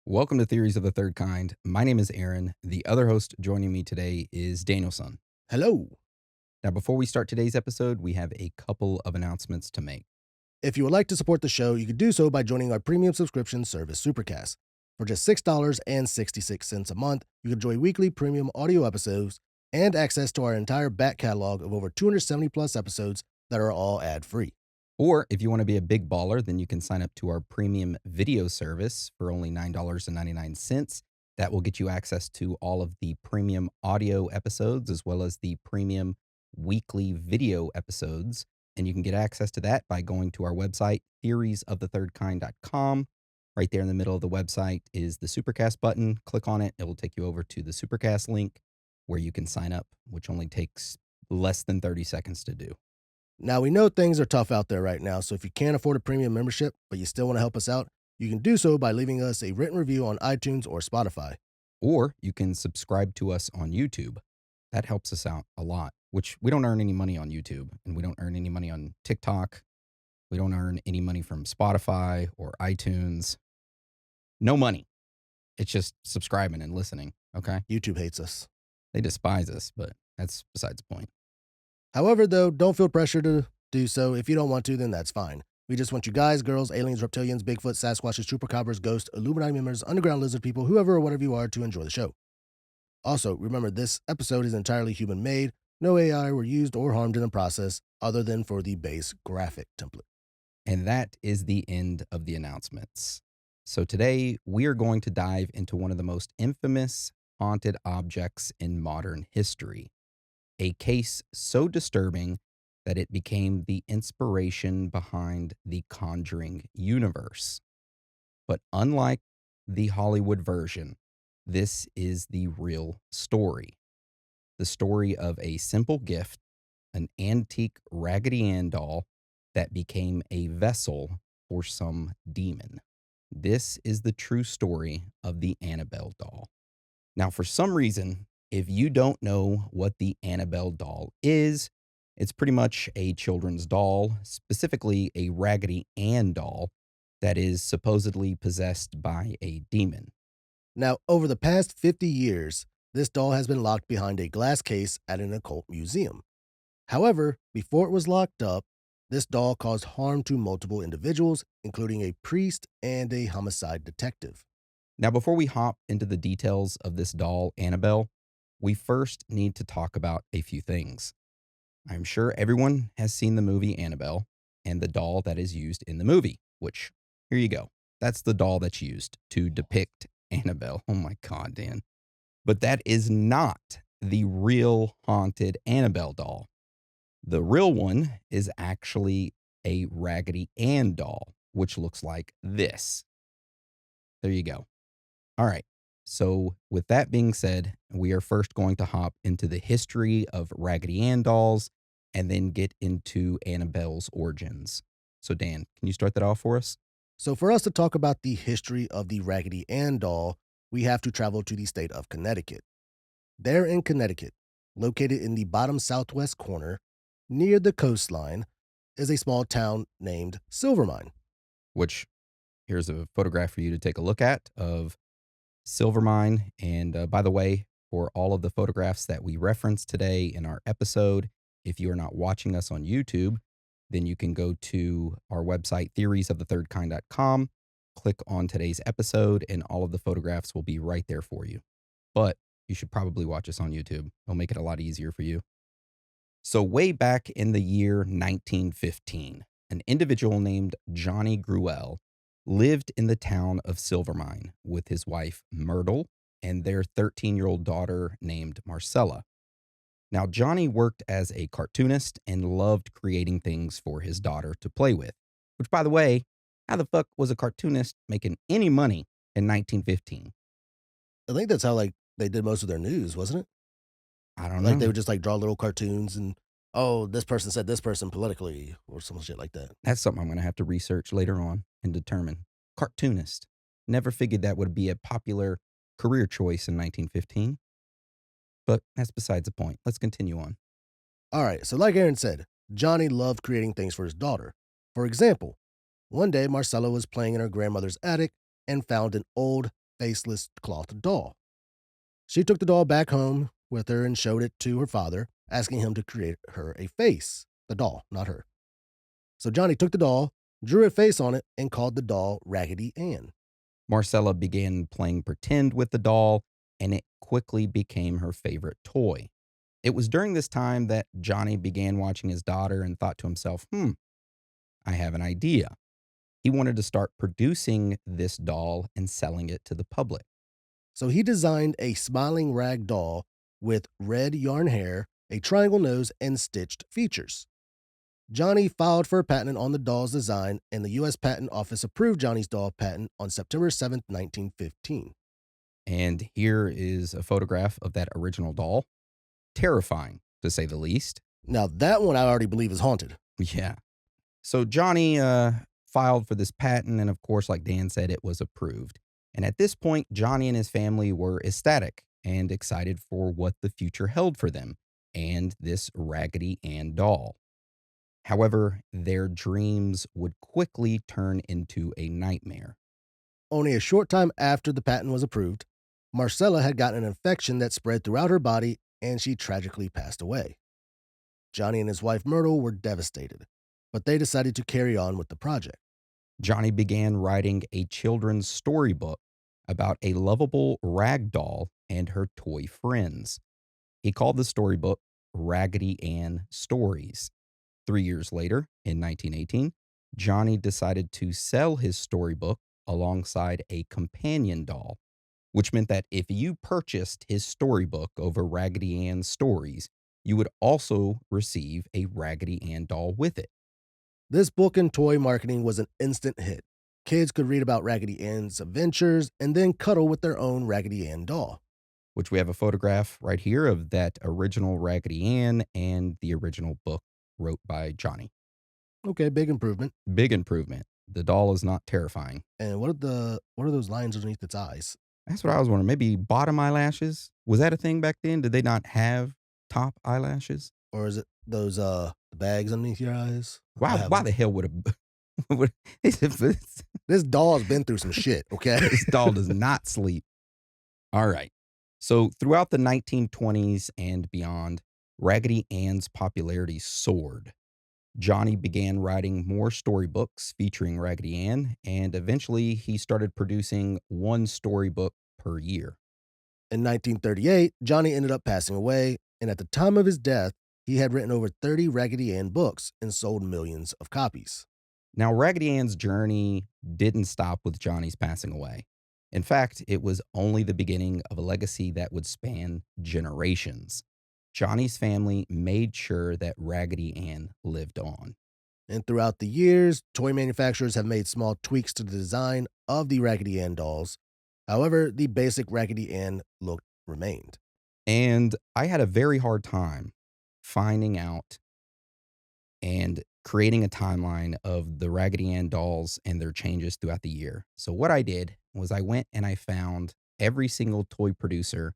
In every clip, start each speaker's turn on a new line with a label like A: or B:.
A: Welcome to Theories of the Third Kind. My name is Aaron. The other host joining me today is Danielson.
B: Hello.
A: Now, before we start today's episode, we have a couple of announcements to make.
B: If you would like to support the show, you can do so by joining our premium subscription service, Supercast. For just $6.66 a month, you can enjoy weekly premium audio episodes and access to our entire back catalog of over 270 plus episodes that are all ad-free.
A: Or if you want to be a big baller, then you can sign up to our premium video service for only $9.99. That will get you access to all of the premium audio episodes as well as the premium weekly video episodes. And you can get access to that by going to our website, theoriesofthethirdkind.com. Right there in the middle of the website is the Supercast button. Click on it. It will take you over to the Supercast link where you can sign up, which only takes less than 30 seconds to do.
B: Now, we know things are tough out there right now, so if you can't afford a premium membership, but you still want to help us out, you can do so by leaving us a written review on iTunes or Spotify.
A: Or you can subscribe to us on YouTube. That helps us out a lot, which we don't earn any money on YouTube and we don't earn any money on TikTok. We don't earn any money from Spotify or iTunes. No money. It's just subscribing and listening. Okay.
B: YouTube hates us.
A: They despise us, but that's besides the point.
B: However, though, don't feel pressure to do so. If you don't want to, then that's fine. We just want you guys, girls, aliens, reptilians, Bigfoot, Sasquatches, chupacabras, ghosts, Illuminati members, underground lizard people, whoever or whatever you are, to enjoy the show. Also, remember this episode is entirely human-made. No AI were used or harmed in the process other than for the base graphic template.
A: And that is the end of the announcements. So today we are going to dive into one of the most infamous haunted objects in modern history. A case so disturbing that it became the inspiration behind the Conjuring Universe. But unlike the Hollywood version, this is the real story. The story of a simple gift, an antique Raggedy Ann doll that became a vessel for some demon. This is the true story of the Annabelle doll. Now, for some reason, if you don't know what the Annabelle doll is, it's pretty much a children's doll, specifically a Raggedy Ann doll that is supposedly possessed by a demon.
B: Now, over the past 50 years, this doll has been locked behind a glass case at an occult museum. However, before it was locked up, this doll caused harm to multiple individuals, including a priest and a homicide detective.
A: Now, before we hop into the details of this doll, Annabelle, we first need to talk about a few things. I'm sure everyone has seen the movie Annabelle and the doll that is used in the movie, which, here you go. That's the doll that's used to depict Annabelle. Oh my God, Dan. But that is not the real haunted Annabelle doll. The real one is actually a Raggedy Ann doll, which looks like this. There you go. All right. So, with that being said, we are first going to hop into the history of Raggedy Ann dolls and then get into Annabelle's origins. So, Dan, can you start that off for us?
B: So, for us to talk about the history of the Raggedy Ann doll, we have to travel to the state of Connecticut. There in Connecticut, located in the bottom southwest corner, near the coastline, is a small town named Silvermine.
A: Which, here's a photograph for you to take a look at of Silvermine. And by the way, for all of the photographs that we referenced today in our episode, if you are not watching us on YouTube, then you can go to our website, theoriesofthethirdkind.com, click on today's episode, and all of the photographs will be right there for you. But you should probably watch us on YouTube. It'll make it a lot easier for you. So, way back in the year 1915, an individual named Johnny Gruelle lived in the town of Silvermine with his wife Myrtle and their 13-year-old daughter named Marcella. Now, Johnny worked as a cartoonist and loved creating things for his daughter to play with, which, by the way, how the fuck was a cartoonist making any money in 1915?
B: I think that's how they did most of their news, wasn't it?
A: I don't
B: Like they
A: know.
B: would just draw little cartoons and oh, this person said this person politically or some shit like that.
A: That's something I'm going to have to research later on and determine. Cartoonist. Never figured that would be a popular career choice in 1915. But that's besides the point. Let's continue on.
B: All right, so like Aaron said, Johnny loved creating things for his daughter. For example, one day Marcella was playing in her grandmother's attic and found an old faceless cloth doll. She took the doll back home with her and showed it to her father, asking him to create her a face. The doll, not her. So Johnny took the doll, drew a face on it, and called the doll Raggedy Ann.
A: Marcella began playing pretend with the doll, and it quickly became her favorite toy. It was during this time that Johnny began watching his daughter and thought to himself, I have an idea. He wanted to start producing this doll and selling it to the public.
B: So he designed a smiling rag doll with red yarn hair, a triangle nose, and stitched features. Johnny filed for a patent on the doll's design, and the U.S. Patent Office approved Johnny's doll patent on September 7th, 1915.
A: And here is a photograph of that original doll. Terrifying, to say the least.
B: Now, that one I already believe is haunted.
A: Yeah. So Johnny filed for this patent, and of course, like Dan said, it was approved. And at this point, Johnny and his family were ecstatic and excited for what the future held for them and this Raggedy Ann doll. However, their dreams would quickly turn into a nightmare.
B: Only a short time after the patent was approved, Marcella had gotten an infection that spread throughout her body, and she tragically passed away. Johnny and his wife Myrtle were devastated, but they decided to carry on with the project.
A: Johnny began writing a children's storybook about a lovable rag doll and her toy friends. He called the storybook Raggedy Ann Stories. 3 years later, in 1918, Johnny decided to sell his storybook alongside a companion doll, which meant that if you purchased his storybook over Raggedy Ann's stories, you would also receive a Raggedy Ann doll with it.
B: This book and toy marketing was an instant hit. Kids could read about Raggedy Ann's adventures and then cuddle with their own Raggedy Ann doll.
A: Which we have a photograph right here of that original Raggedy Ann and the original book wrote by Johnny.
B: Okay, big improvement.
A: Big improvement. The doll is not terrifying.
B: And what are those lines underneath its eyes?
A: That's what I was wondering. Maybe bottom eyelashes? Was that a thing back then? Did they not have top eyelashes?
B: Or is it those bags underneath your eyes?
A: Why the hell would a
B: This doll's been through some shit, okay?
A: this doll does not sleep? All right. So throughout the 1920s and beyond, Raggedy Ann's popularity soared. Johnny began writing more storybooks featuring Raggedy Ann, and eventually he started producing one storybook per year.
B: In 1938, Johnny ended up passing away, and at the time of his death, he had written over 30 Raggedy Ann books and sold millions of copies.
A: Now, Raggedy Ann's journey didn't stop with Johnny's passing away. In fact, it was only the beginning of a legacy that would span generations. Johnny's family made sure that Raggedy Ann lived on.
B: And throughout the years, toy manufacturers have made small tweaks to the design of the Raggedy Ann dolls. However, the basic Raggedy Ann look remained.
A: And I had a very hard time finding out and creating a timeline of the Raggedy Ann dolls and their changes throughout the year. So what I did was I went and I found every single toy producer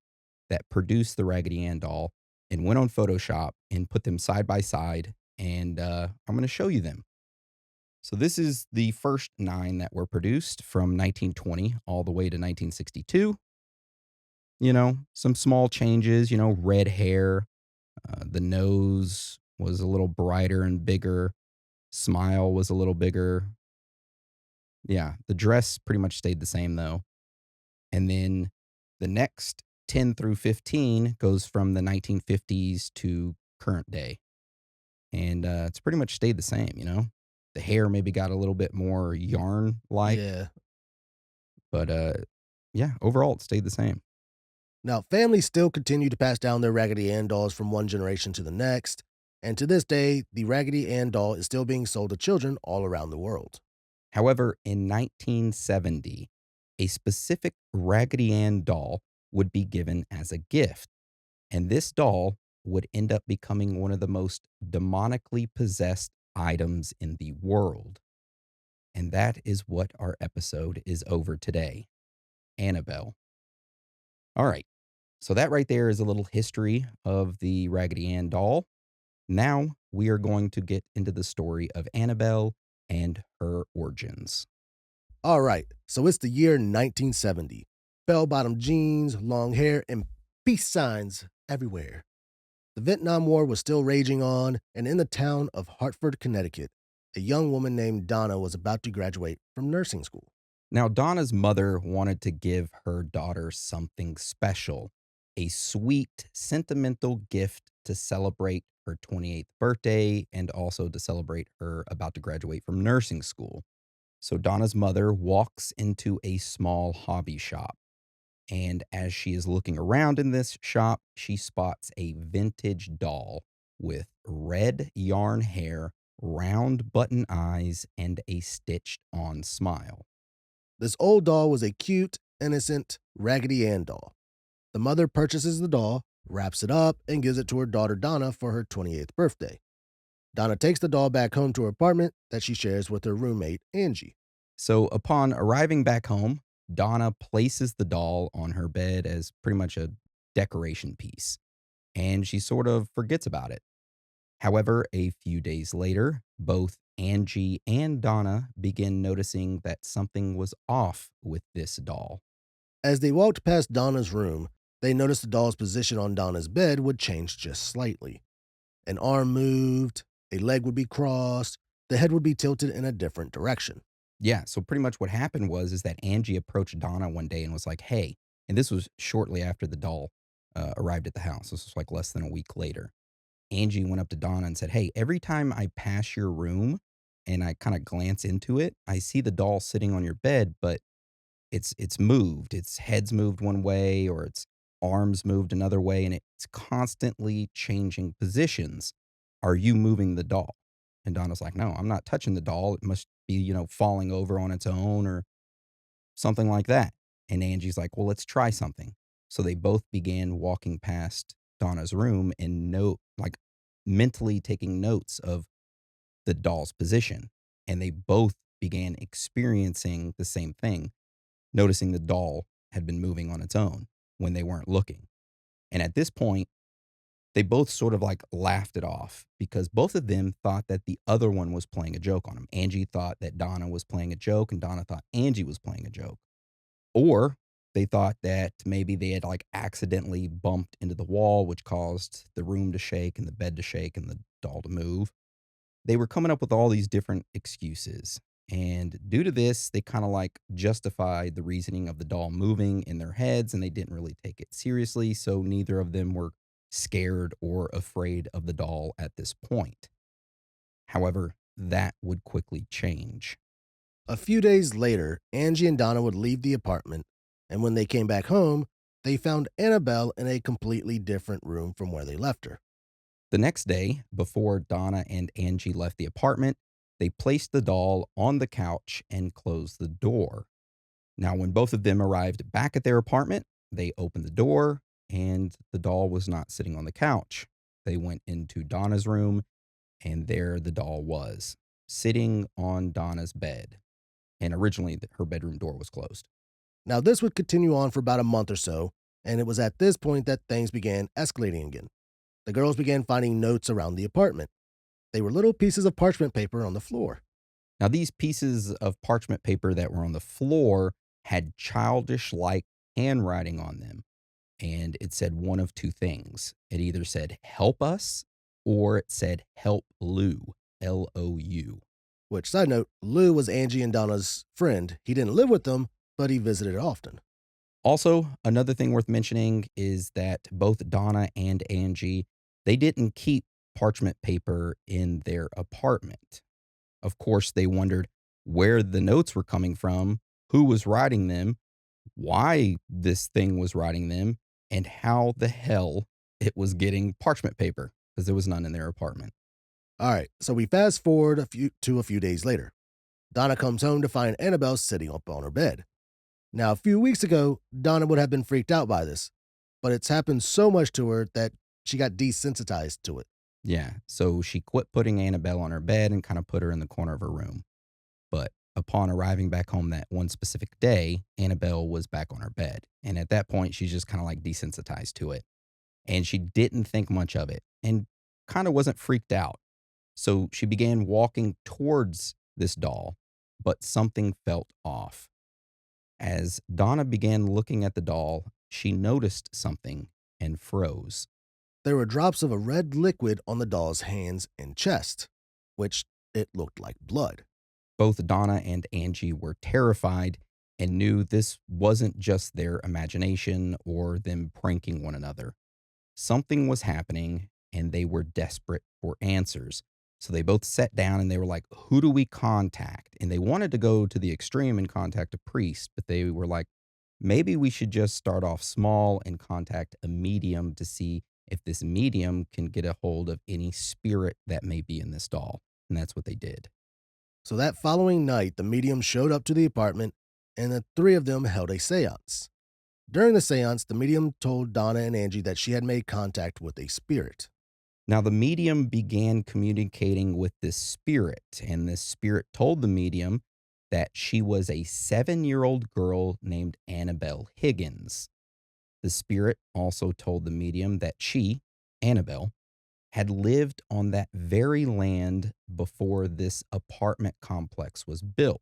A: that produced the Raggedy Ann doll and went on Photoshop and put them side by side. And I'm going to show you them. So this is the first 9 that were produced from 1920 all the way to 1962. You know, some small changes, red hair. The nose was a little brighter and bigger. Smile was a little bigger. Yeah, the dress pretty much stayed the same though. And then the next 10 through 15 goes from the 1950s to current day. And it's pretty much stayed the same. The hair maybe got a little bit more yarn like,
B: Yeah.
A: but yeah, overall it stayed the same.
B: Now, families still continue to pass down their Raggedy Ann dolls from one generation to the next. And to this day, the Raggedy Ann doll is still being sold to children all around the world.
A: However, in 1970, a specific Raggedy Ann doll would be given as a gift. And this doll would end up becoming one of the most demonically possessed items in the world. And that is what our episode is over today. Annabelle. All right. So that right there is a little history of the Raggedy Ann doll. Now we are going to get into the story of Annabelle and her origins.
B: All right, so it's the year 1970. bell bottom jeans, long hair, and peace signs everywhere. The Vietnam War was still raging on, and in the town of Hartford, Connecticut, a young woman named Donna was about to graduate from nursing school.
A: Now, Donna's mother wanted to give her daughter something special, a sweet, sentimental gift to celebrate her 28th birthday and also to celebrate her about to graduate from nursing school. So, Donna's mother walks into a small hobby shop. And as she is looking around in this shop, she spots a vintage doll with red yarn hair, round button eyes, and a stitched on smile.
B: This old doll was a cute, innocent Raggedy Ann doll. The mother purchases the doll, wraps it up, and gives it to her daughter Donna for her 28th birthday. Donna takes the doll back home to her apartment that she shares with her roommate, Angie.
A: So, upon arriving back home, Donna places the doll on her bed as pretty much a decoration piece, and she sort of forgets about it. However, a few days later, both Angie and Donna begin noticing that something was off with this doll.
B: As they walked past Donna's room, they noticed the doll's position on Donna's bed would change just slightly. An arm moved, a leg would be crossed, the head would be tilted in a different direction.
A: Yeah, so pretty much what happened was is that Angie approached Donna one day and was like, "Hey," and this was shortly after the doll arrived at the house. This was like less than a week later. Angie went up to Donna and said, "Hey, every time I pass your room and I kind of glance into it, I see the doll sitting on your bed, but it's moved. Its head's moved one way or its arms moved another way, and it's constantly changing positions. Are you moving the doll?" And Donna's like, "No, I'm not touching the doll. It must be, falling over on its own or something like that." And Angie's like, "Well, let's try something." So they both began walking past Donna's room and like mentally taking notes of the doll's position. And they both began experiencing the same thing, noticing the doll had been moving on its own when they weren't looking. And at this point, they both sort of like laughed it off because both of them thought that the other one was playing a joke on them. Angie thought that Donna was playing a joke, and Donna thought Angie was playing a joke. Or they thought that maybe they had like accidentally bumped into the wall, which caused the room to shake and the bed to shake and the doll to move. They were coming up with all these different excuses. And due to this, they kind of like justified the reasoning of the doll moving in their heads and they didn't really take it seriously. So neither of them were scared or afraid of the doll at this point. However, that would quickly change.
B: A few days later, Angie and Donna would leave the apartment, and when they came back home, they found Annabelle in a completely different room from where they left her.
A: The next day, before Donna and Angie left the apartment, they placed the doll on the couch and closed the door. Now, when both of them arrived back at their apartment, they opened the door and the doll was not sitting on the couch. They went into Donna's room and there the doll was, sitting on Donna's bed. And originally, her bedroom door was closed.
B: Now, this would continue on for about a month or so, and it was at this point that things began escalating again. The girls began finding notes around the apartment. They were little pieces of parchment paper on the floor.
A: Now, these pieces of parchment paper that were on the floor had childish like handwriting on them. And it said one of two things. It either said help us or it said help Lou, Lou.
B: Which, side note, Lou was Angie and Donna's friend. He didn't live with them, but he visited often.
A: Also, another thing worth mentioning is that both Donna and Angie, they didn't keep parchment paper in their apartment. Of course, they wondered where the notes were coming from, who was writing them, why this thing was writing them, and how the hell it was getting parchment paper because there was none in their apartment.
B: All right, so we fast forward a few days later. Donna comes home to find Annabelle sitting up on her bed. Now, a few weeks ago, Donna would have been freaked out by this, but it's happened so much to her that she got desensitized to it.
A: Yeah, so she quit putting Annabelle on her bed and kind of put her in the corner of her room. But upon arriving back home that one specific day, Annabelle was back on her bed. And at that point, she's just kind of like desensitized to it. And she didn't think much of it and kind of wasn't freaked out. So she began walking towards this doll, but something felt off. As Donna began looking at the doll, she noticed something and froze.
B: There were drops of a red liquid on the doll's hands and chest, which it looked like blood.
A: Both Donna and Angie were terrified and knew this wasn't just their imagination or them pranking one another. Something was happening and they were desperate for answers. So they both sat down and they were like, who do we contact? And they wanted to go to the extreme and contact a priest, but they were like, maybe we should just start off small and contact a medium to see if this medium can get a hold of any spirit that may be in this doll. And that's what they did.
B: So that following night, the medium showed up to the apartment and the three of them held a seance. During the seance, the medium told Donna and Angie that she had made contact with a spirit.
A: Now, the medium began communicating with this spirit, and this spirit told the medium that she was a 7-year-old girl named Annabelle Higgins. The spirit also told the medium that she, Annabelle, had lived on that very land before this apartment complex was built,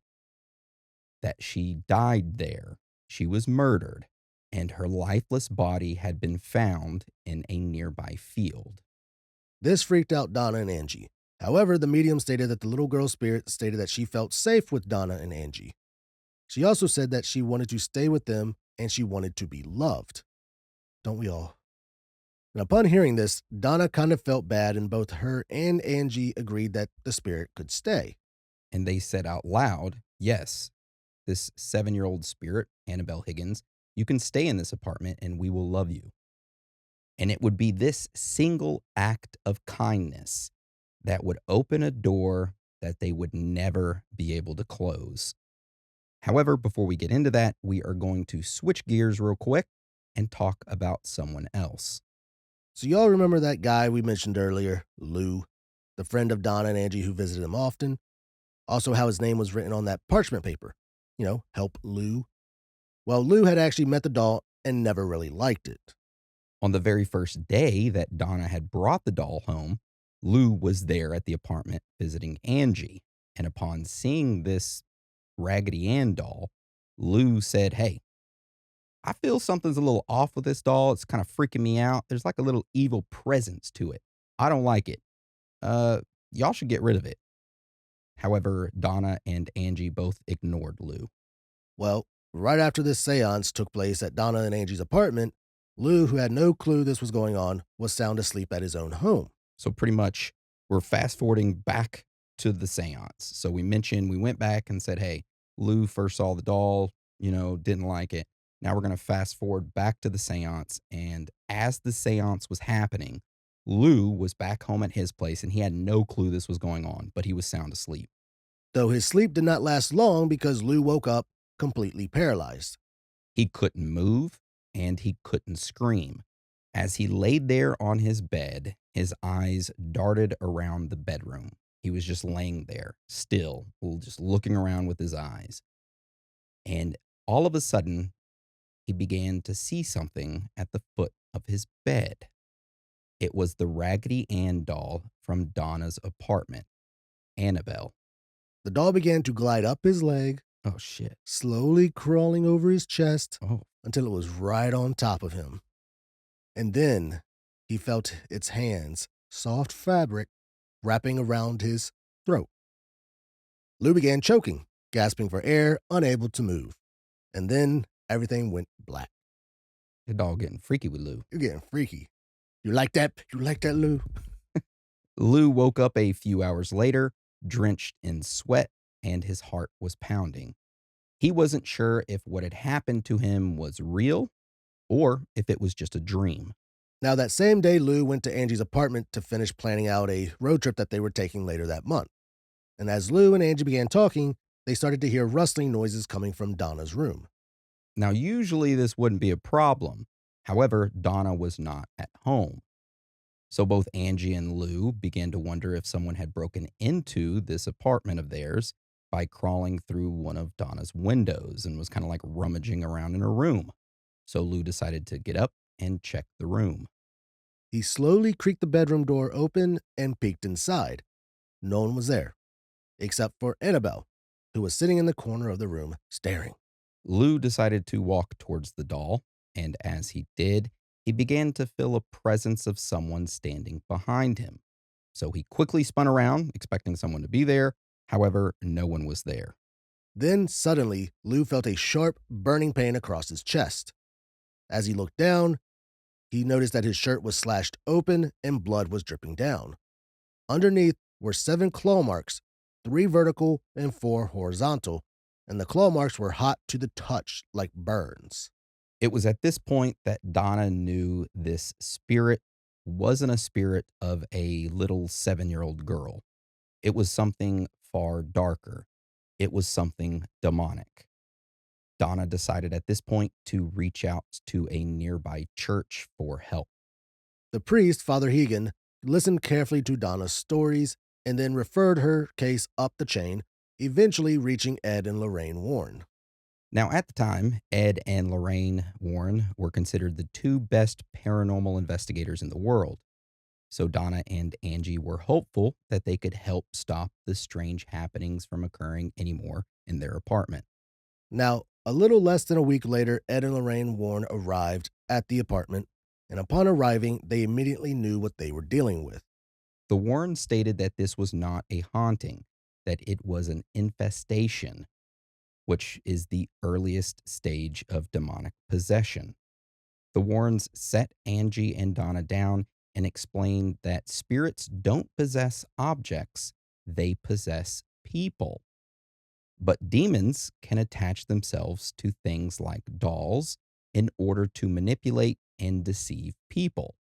A: that she died there, she was murdered, and her lifeless body had been found in a nearby field.
B: This freaked out Donna and Angie. However, the medium stated that the little girl's spirit stated that she felt safe with Donna and Angie. She also said that she wanted to stay with them and she wanted to be loved. Don't we all? And upon hearing this, Donna kind of felt bad, and both her and Angie agreed that the spirit could stay.
A: And they said out loud, yes, this 7-year-old spirit, Annabelle Higgins, you can stay in this apartment and we will love you. And it would be this single act of kindness that would open a door that they would never be able to close. However, before we get into that, we are going to switch gears real quick and talk about someone else.
B: So, y'all remember that guy we mentioned earlier, Lou, the friend of Donna and Angie who visited him often? Also, how his name was written on that parchment paper. Help Lou. Well, Lou had actually met the doll and never really liked it.
A: On the very first day that Donna had brought the doll home, Lou was there at the apartment visiting Angie. And upon seeing this Raggedy Ann doll, Lou said, hey, I feel something's a little off with this doll. It's kind of freaking me out. There's like a little evil presence to it. I don't like it. Y'all should get rid of it. However, Donna and Angie both ignored Lou.
B: Well, right after this seance took place at Donna and Angie's apartment, Lou, who had no clue this was going on, was sound asleep at his own home.
A: So pretty much we're fast forwarding back to the seance. So we went back and said, hey, Lou first saw the doll, didn't like it. Now we're going to fast forward back to the seance. And as the seance was happening, Lou was back home at his place and he had no clue this was going on, but he was sound asleep.
B: Though his sleep did not last long because Lou woke up completely paralyzed.
A: He couldn't move and he couldn't scream. As he laid there on his bed, his eyes darted around the bedroom. He was just laying there, still, just looking around with his eyes. And all of a sudden, he began to see something at the foot of his bed. It was the Raggedy Ann doll from Donna's apartment, Annabelle.
B: The doll began to glide up his leg,
A: Oh, shit.
B: slowly crawling over his chest
A: Oh,
B: until it was right on top of him. And then he felt its hands, soft fabric, wrapping around his throat. Lou began choking, gasping for air, unable to move. And then everything went black.
A: the dog getting freaky with Lou.
B: You're getting freaky. You like that? You like that, Lou?
A: Lou woke up a few hours later, drenched in sweat, and his heart was pounding. He wasn't sure if what had happened to him was real or if it was just a dream.
B: Now, that same day, Lou went to Angie's apartment to finish planning out a road trip that they were taking later that month. And as Lou and Angie began talking, they started to hear rustling noises coming from Donna's room.
A: Now, usually this wouldn't be a problem. However, Donna was not at home. So both Angie and Lou began to wonder if someone had broken into this apartment of theirs by crawling through one of Donna's windows and was kind of like rummaging around in her room. So Lou decided to get up and check the room.
B: He slowly creaked the bedroom door open and peeked inside. No one was there, except for Annabelle, who was sitting in the corner of the room, staring.
A: Lou decided to walk towards the doll, and as he did, he began to feel a presence of someone standing behind him. So he quickly spun around, expecting someone to be there. However, no one was there.
B: Then, suddenly, Lou felt a sharp, burning pain across his chest. As he looked down, he noticed that his shirt was slashed open and blood was dripping down. Underneath were 7 claw marks, 3 vertical and 4 horizontal, and the claw marks were hot to the touch like burns.
A: It was at this point that Donna knew this spirit wasn't a spirit of a little 7-year-old girl. It was something far darker. It was something demonic. Donna decided at this point to reach out to a nearby church for help.
B: The priest, Father Hegan, listened carefully to Donna's stories and then referred her case up the chain, eventually reaching Ed and Lorraine Warren.
A: Now, at the time, Ed and Lorraine Warren were considered the two best paranormal investigators in the world. So Donna and Angie were hopeful that they could help stop the strange happenings from occurring anymore in their apartment.
B: Now, a little less than a week later, Ed and Lorraine Warren arrived at the apartment, and upon arriving, they immediately knew what they were dealing with.
A: The Warrens stated that this was not a haunting, that it was an infestation, which is the earliest stage of demonic possession. The Warrens set Angie and Donna down and explained that spirits don't possess objects, they possess people. But demons can attach themselves to things like dolls in order to manipulate and deceive people.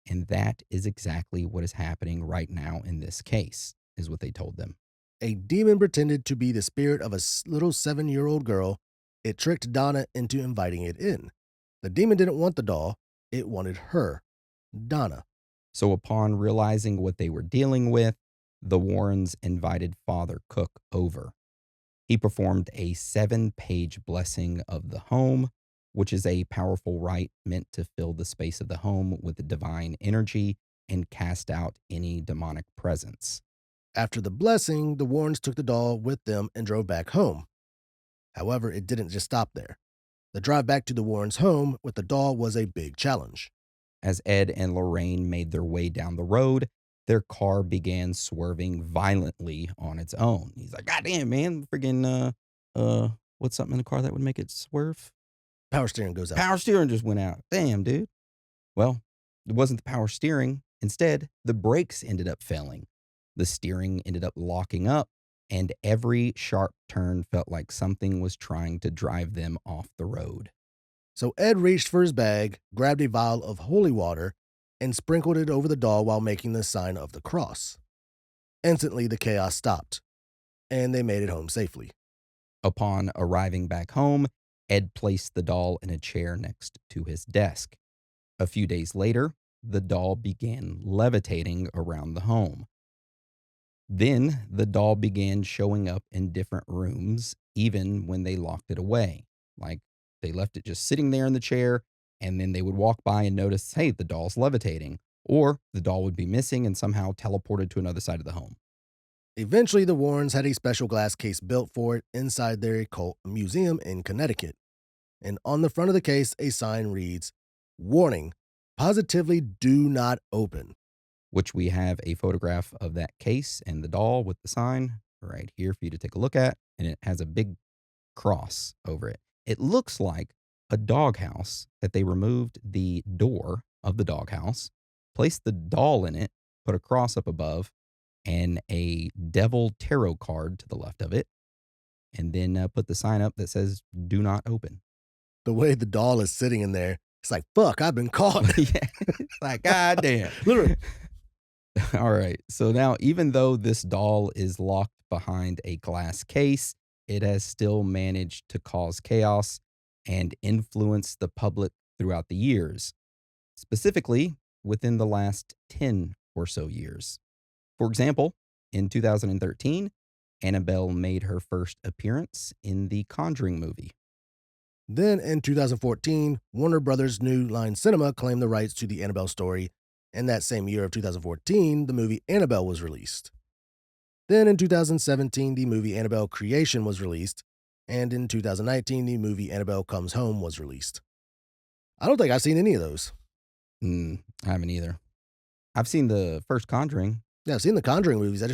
A: And that is exactly what is happening right now in this case, is what they told them.
B: A demon pretended to be the spirit of a little 7-year-old girl. It tricked Donna into inviting it in. The demon didn't want the doll, it wanted her, Donna.
A: So, upon realizing what they were dealing with, the Warrens invited Father Cook over. He performed a 7-page blessing of the home, which is a powerful rite meant to fill the space of the home with divine energy and cast out any demonic presence.
B: After the blessing, the Warrens took the doll with them and drove back home. However, it didn't just stop there. The drive back to the Warrens' home with the doll was a big challenge.
A: As Ed and Lorraine made their way down the road, their car began swerving violently on its own. He's like, God damn, man, friggin', what's something in the car that would make it swerve?
B: Power steering goes out.
A: Power steering just went out. Damn, dude. Well, it wasn't the power steering. Instead, the brakes ended up failing. The steering ended up locking up, and every sharp turn felt like something was trying to drive them off the road.
B: So Ed reached for his bag, grabbed a vial of holy water, and sprinkled it over the doll while making the sign of the cross. Instantly, the chaos stopped, and they made it home safely.
A: Upon arriving back home, Ed placed the doll in a chair next to his desk. A few days later, the doll began levitating around the home. Then the doll began showing up in different rooms, even when they locked it away. Like they left it just sitting there in the chair, and then they would walk by and notice, hey, the doll's levitating. Or the doll would be missing and somehow teleported to another side of the home.
B: Eventually, the Warrens had a special glass case built for it inside their Occult Museum in Connecticut. And on the front of the case, a sign reads, "Warning, positively do not open."
A: Which we have a photograph of that case and the doll with the sign right here for you to take a look at. And it has a big cross over it. It looks like a doghouse that they removed the door of the doghouse, placed the doll in it, put a cross up above, and a devil tarot card to the left of it, and then put the sign up that says, do not open.
B: The way the doll is sitting in there, it's like, fuck, I've been caught.
A: Yeah, it's like, God damn.
B: Literally.
A: All right. So now, even though this doll is locked behind a glass case, it has still managed to cause chaos and influence the public throughout the years, specifically within the last 10 or so years. For example, in 2013, Annabelle made her first appearance in the Conjuring movie.
B: Then in 2014, Warner Brothers' New Line Cinema claimed the rights to the Annabelle story, and that same year of 2014, the movie Annabelle was released. Then in 2017, the movie Annabelle Creation was released, And in 2019, the movie Annabelle Comes Home was released. I don't think I've seen any of those.
A: I haven't either. I've seen the first Conjuring.
B: Yeah, I've seen the Conjuring movies. I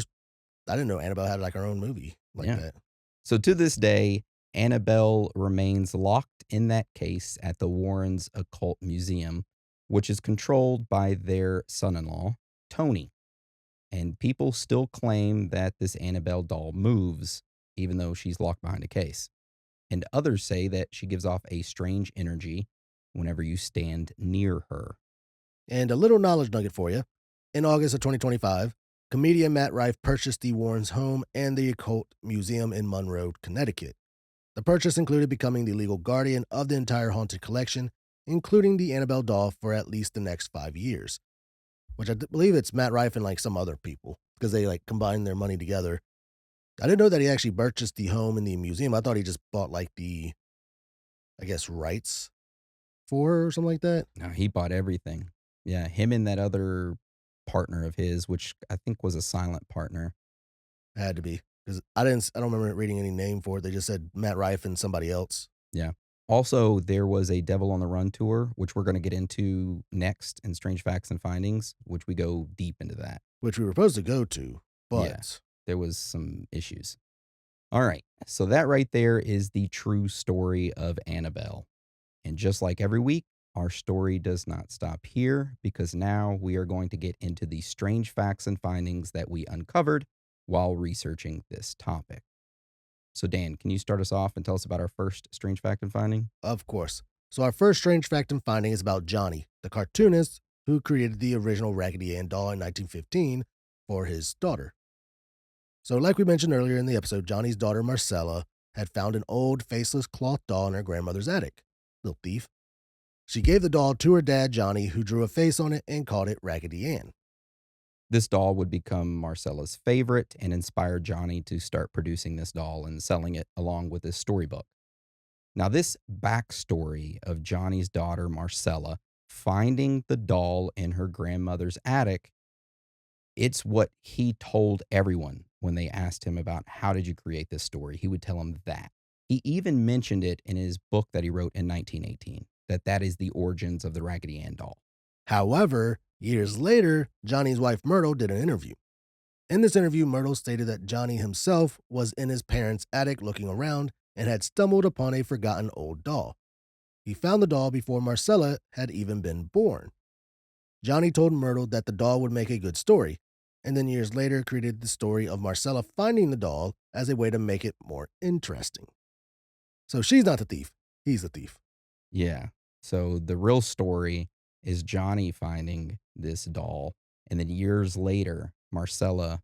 B: didn't know Annabelle had like her own movie like
A: Yeah.
B: that.
A: So to this day, Annabelle remains locked in that case at the Warrens' Occult Museum, which is controlled by their son in law, Tony. And people still claim that this Annabelle doll moves, even though she's locked behind a case. And others say that she gives off a strange energy whenever you stand near her.
B: And a little knowledge nugget for you. In August of 2025, comedian Matt Rife purchased the Warrens' home and the Occult Museum in Monroe, Connecticut. The purchase included becoming the legal guardian of the entire haunted collection, including the Annabelle doll for at least the next 5 years. Which believe it's Matt Rife and like some other people because they like combined their money together. I didn't know that he actually purchased the home and the museum. I thought he just bought like I guess, rights for her or something like that.
A: No, he bought everything. Yeah, him and that other partner of his, which I think was a silent partner.
B: Had to be because I don't remember reading any name for it. They just said Matt Rife and somebody else,
A: Yeah. Also, there was a Devil on the Run tour, which we're going to get into next in Strange Facts and Findings, which we go deep into that.
B: which we were supposed to go to,
A: Yeah.
B: but
A: There was some issues. All right. So that right there is the true story of Annabelle. And just like every week, our story does not stop here because now we are going to get into the strange facts and findings that we uncovered while researching this topic. So, Dan, can you start us off and tell us about our first strange fact and finding?
B: of course. So our first strange fact and finding is about Johnny, the cartoonist who created the original Raggedy Ann doll in 1915 for his daughter. So, like we mentioned earlier in the episode, Johnny's daughter Marcella had found an old faceless cloth doll in her grandmother's attic. Little thief. She gave the doll to her dad, Johnny, who drew a face on it and called it Raggedy Ann.
A: This doll would become Marcella's favorite and inspired Johnny to start producing this doll and selling it along with his storybook. Now, this backstory of Johnny's daughter, Marcella, finding the doll in her grandmother's attic, it's what he told everyone when they asked him about how did you create this story. He would tell them that. He even mentioned it in his book that he wrote in 1918, that is the origins of the Raggedy Ann doll.
B: However, years later, Johnny's wife Myrtle did an interview. In this interview, Myrtle stated that Johnny himself was in his parents' attic looking around and had stumbled upon a forgotten old doll. He found the doll before Marcella had even been born. Johnny told Myrtle that the doll would make a good story, and then years later created the story of Marcella finding the doll as a way to make it more interesting. So she's not the thief, he's the thief.
A: Yeah. So the real story is Johnny finding this doll, and then years later, Marcella,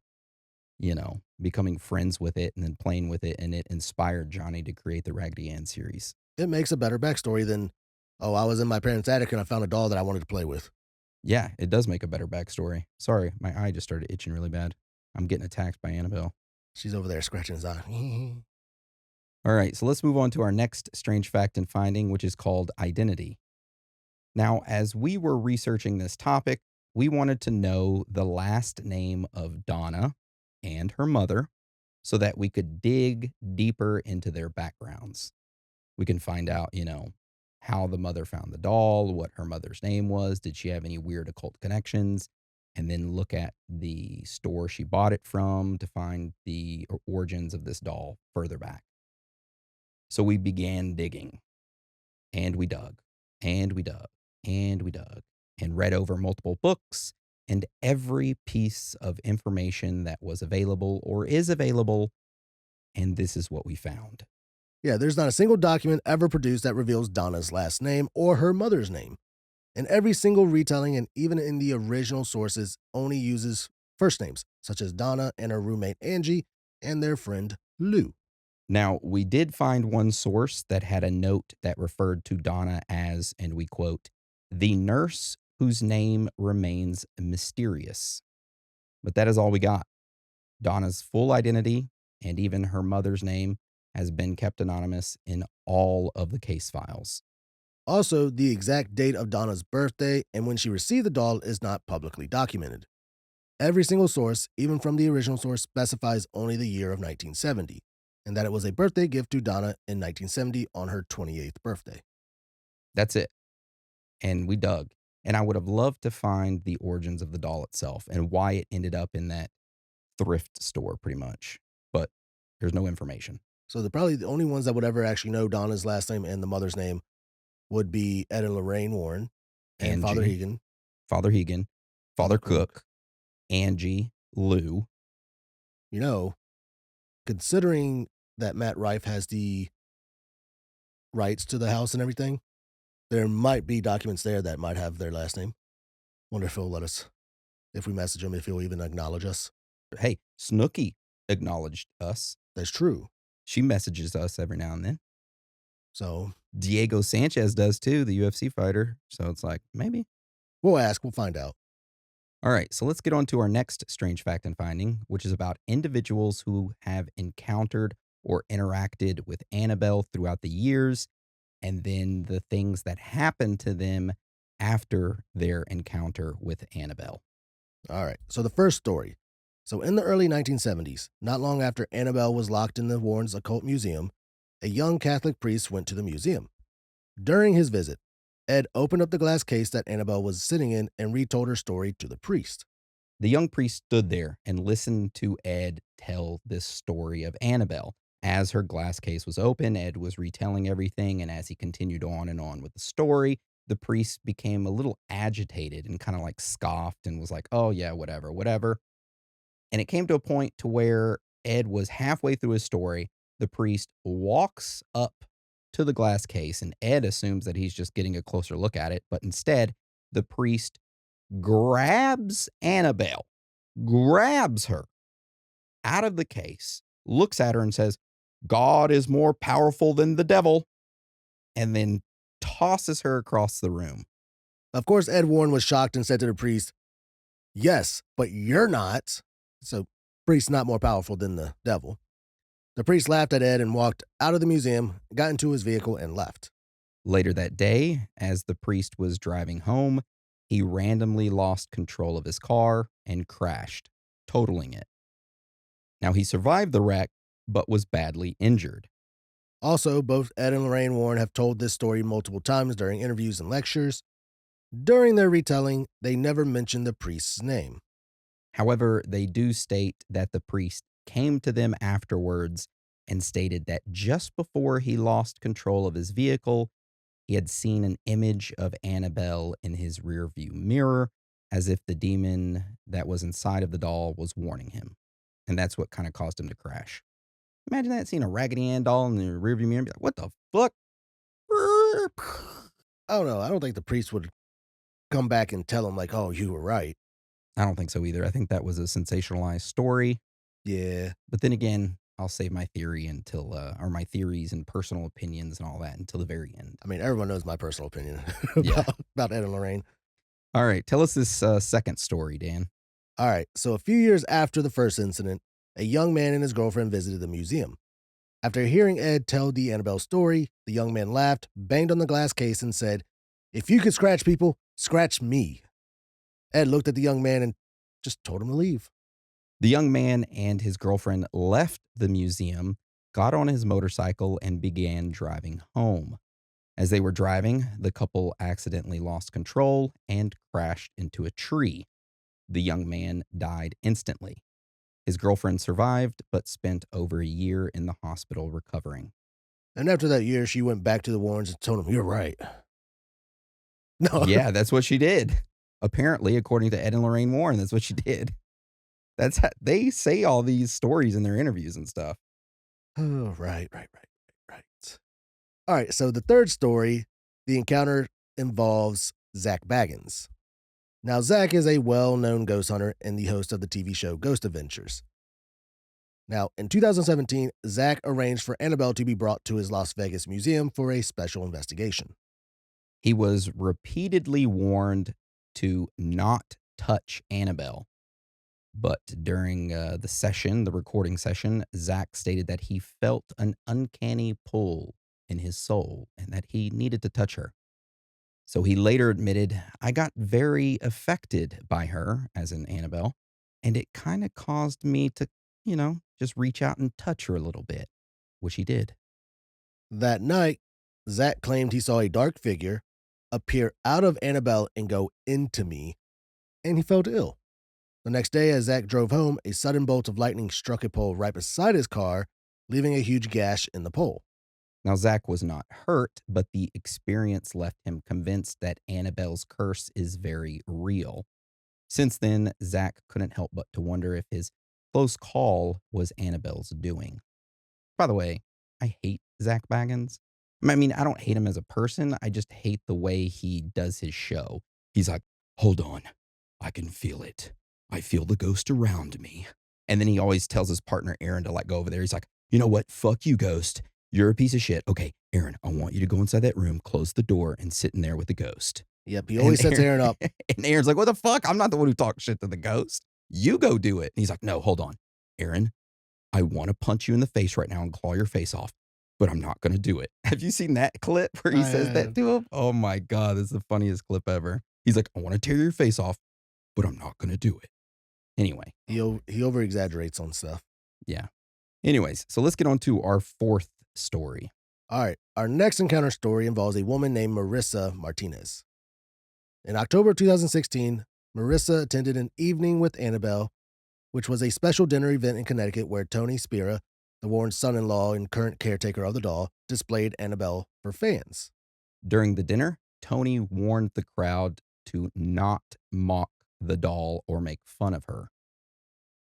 A: becoming friends with it and then playing with it, and it inspired Johnny to create the Raggedy Ann series.
B: It makes a better backstory than, oh, I was in my parents' attic and I found a doll that I wanted to play with.
A: Yeah, it does make a better backstory. Sorry, my eye just started itching really bad. I'm getting attacked by Annabelle.
B: She's over there scratching his eye.
A: All right, so let's move on to our next strange fact and finding, which is called identity. Now, as we were researching this topic, we wanted to know the last name of Donna and her mother so that we could dig deeper into their backgrounds. We can find out, how the mother found the doll, what her mother's name was, did she have any weird occult connections, and then look at the store she bought it from to find the origins of this doll further back. So we began digging, and we dug, and we dug, and we dug, and read over multiple books and every piece of information that was available or is available, and this is what we found.
B: Yeah, there's not a single document ever produced that reveals Donna's last name or her mother's name. And every single retelling, and even in the original sources, only uses first names, such as Donna and her roommate Angie and their friend Lou.
A: Now, we did find one source that had a note that referred to Donna as, and we quote, the nurse whose name remains mysterious. But that is all we got. Donna's full identity and even her mother's name has been kept anonymous in all of the case files.
B: Also, the exact date of Donna's birthday and when she received the doll is not publicly documented. Every single source, even from the original source, specifies only the year of 1970. and that it was a birthday gift to Donna in 1970 on her 28th birthday.
A: That's it. And we dug. And I would have loved to find the origins of the doll itself and why it ended up in that thrift store pretty much. But there's no information.
B: So probably the only ones that would ever actually know Donna's last name and the mother's name would be Ed and Lorraine Warren and Father
A: Angie,
B: Hegan.
A: Father Hegan, Father Cook, Angie, Lou.
B: You know, considering that Matt Rife has the rights to the house and everything, there might be documents there that might have their last name. Wonder if he'll let us, if we message him, if he'll even acknowledge us.
A: Hey, Snooki acknowledged us.
B: That's true.
A: She messages us every now and then.
B: So
A: Diego Sanchez does too, the UFC fighter. So it's like, maybe.
B: we'll ask, we'll find out.
A: All right, so let's get on to our next strange fact and finding, which is about individuals who have encountered or interacted with Annabelle throughout the years, and then the things that happened to them after their encounter with Annabelle.
B: All right. So the first story. So in the early 1970s, not long after Annabelle was locked in the Warrens Occult Museum, a young Catholic priest went to the museum. During his visit, Ed opened up the glass case that Annabelle was sitting in and retold her story to the priest.
A: The young priest stood there and listened to Ed tell this story of Annabelle. As her glass case was open, Ed was retelling everything, and as he continued on and on with the story, the priest became a little agitated and kind of like scoffed and was like, "Oh yeah, whatever, whatever." And it came to a point to where Ed was halfway through his story. The priest walks up to the glass case, and Ed assumes that he's just getting a closer look at it, but instead, the priest grabs Annabelle, grabs her out of the case, looks at her and says, "God is more powerful than the devil," and then tosses her across the room.
B: Of course, Ed Warren was shocked and said to the priest, "Yes, but you're not." So, priest's not more powerful than the devil. The priest laughed at Ed and walked out of the museum, got into his vehicle, and left.
A: Later that day, as the priest was driving home, he randomly lost control of his car and crashed, totaling it. Now, he survived the wreck, but was badly injured.
B: Also, both Ed and Lorraine Warren have told this story multiple times during interviews and lectures. During their retelling, they never mentioned the priest's name.
A: However, they do state that the priest came to them afterwards and stated that just before he lost control of his vehicle, he had seen an image of Annabelle in his rearview mirror, as if the demon that was inside of the doll was warning him. And that's what kind of caused him to crash. Imagine that, seeing a Raggedy Ann doll in the rearview mirror and be like, "What the fuck?"
B: I don't know. I don't think the priest would come back and tell him, like, "Oh, you were right."
A: I don't think so either. I think that was a sensationalized story.
B: Yeah.
A: But then again, I'll save my theory until, or my theories and personal opinions and all that until the very end.
B: I mean, everyone knows my personal opinion
A: Yeah.
B: about Ed and Lorraine.
A: All right. Tell us this second story, Dan.
B: All right. So, a few years after the first incident, a young man and his girlfriend visited the museum. After hearing Ed tell the Annabelle story, the young man laughed, banged on the glass case, and said, "If you could scratch people, scratch me." Ed looked at the young man and just told him to leave.
A: The young man and his girlfriend left the museum, got on his motorcycle, and began driving home. As they were driving, the couple accidentally lost control and crashed into a tree. The young man died instantly. His girlfriend survived, but spent over a year in the hospital recovering.
B: And after that year, she went back to the Warrens and told him, "You're right." No.
A: Yeah, that's what she did. Apparently, according to Ed and Lorraine Warren, that's what she did. That's how they say all these stories in their interviews and stuff.
B: Oh, right. All right. So, the third story, the encounter involves Zach Baggins. Now, Zach is a well known ghost hunter and the host of the TV show Ghost Adventures. Now, in 2017, Zach arranged for Annabelle to be brought to his Las Vegas museum for a special investigation.
A: He was repeatedly warned to not touch Annabelle. But during the session, the recording session, Zach stated that he felt an uncanny pull in his soul and that he needed to touch her. So he later admitted, "I got very affected by her," as in Annabelle, "and it kind of caused me to, just reach out and touch her a little bit." which he did.
B: That night, Zach claimed he saw a dark figure appear out of Annabelle and go into me, and he felt ill. The next day, as Zach drove home, a sudden bolt of lightning struck a pole right beside his car, leaving a huge gash in the pole.
A: Now, Zach was not hurt, but the experience left him convinced that Annabelle's curse is very real. Since then, Zach couldn't help but to wonder if his close call was Annabelle's doing. By the way, I hate Zach Baggins. I mean, I don't hate him as a person. I just hate the way he does his show. He's like, hold on, I can feel it. I feel the ghost around me. And then he always tells his partner, Aaron, to like go over there. He's like, you know what? Fuck you, ghost. You're a piece of shit. Okay, Aaron, I want you to go inside that room, close the door, and sit in there with the ghost.
B: Yep, he always sets Aaron up.
A: And Aaron's like, what the fuck? I'm not the one who talks shit to the ghost. You go do it. And he's like, no, hold on. Aaron, I want to punch you in the face right now and claw your face off, but I'm not going to do it. Have you seen that clip where he says that to him? Oh my God, this is the funniest clip ever. He's like, I want to tear your face off, but I'm not going to do it. Anyway.
B: He over exaggerates on stuff.
A: Yeah. Anyways, so let's get on to our fourth story.
B: All right. Our next encounter story involves a woman named Marissa Martinez. In October 2016, Marissa attended an evening with Annabelle, which was a special dinner event in Connecticut where Tony Spira, the Warren's son-in-law and current caretaker of the doll, displayed Annabelle for fans.
A: During the dinner, Tony warned the crowd to not mock the doll or make fun of her.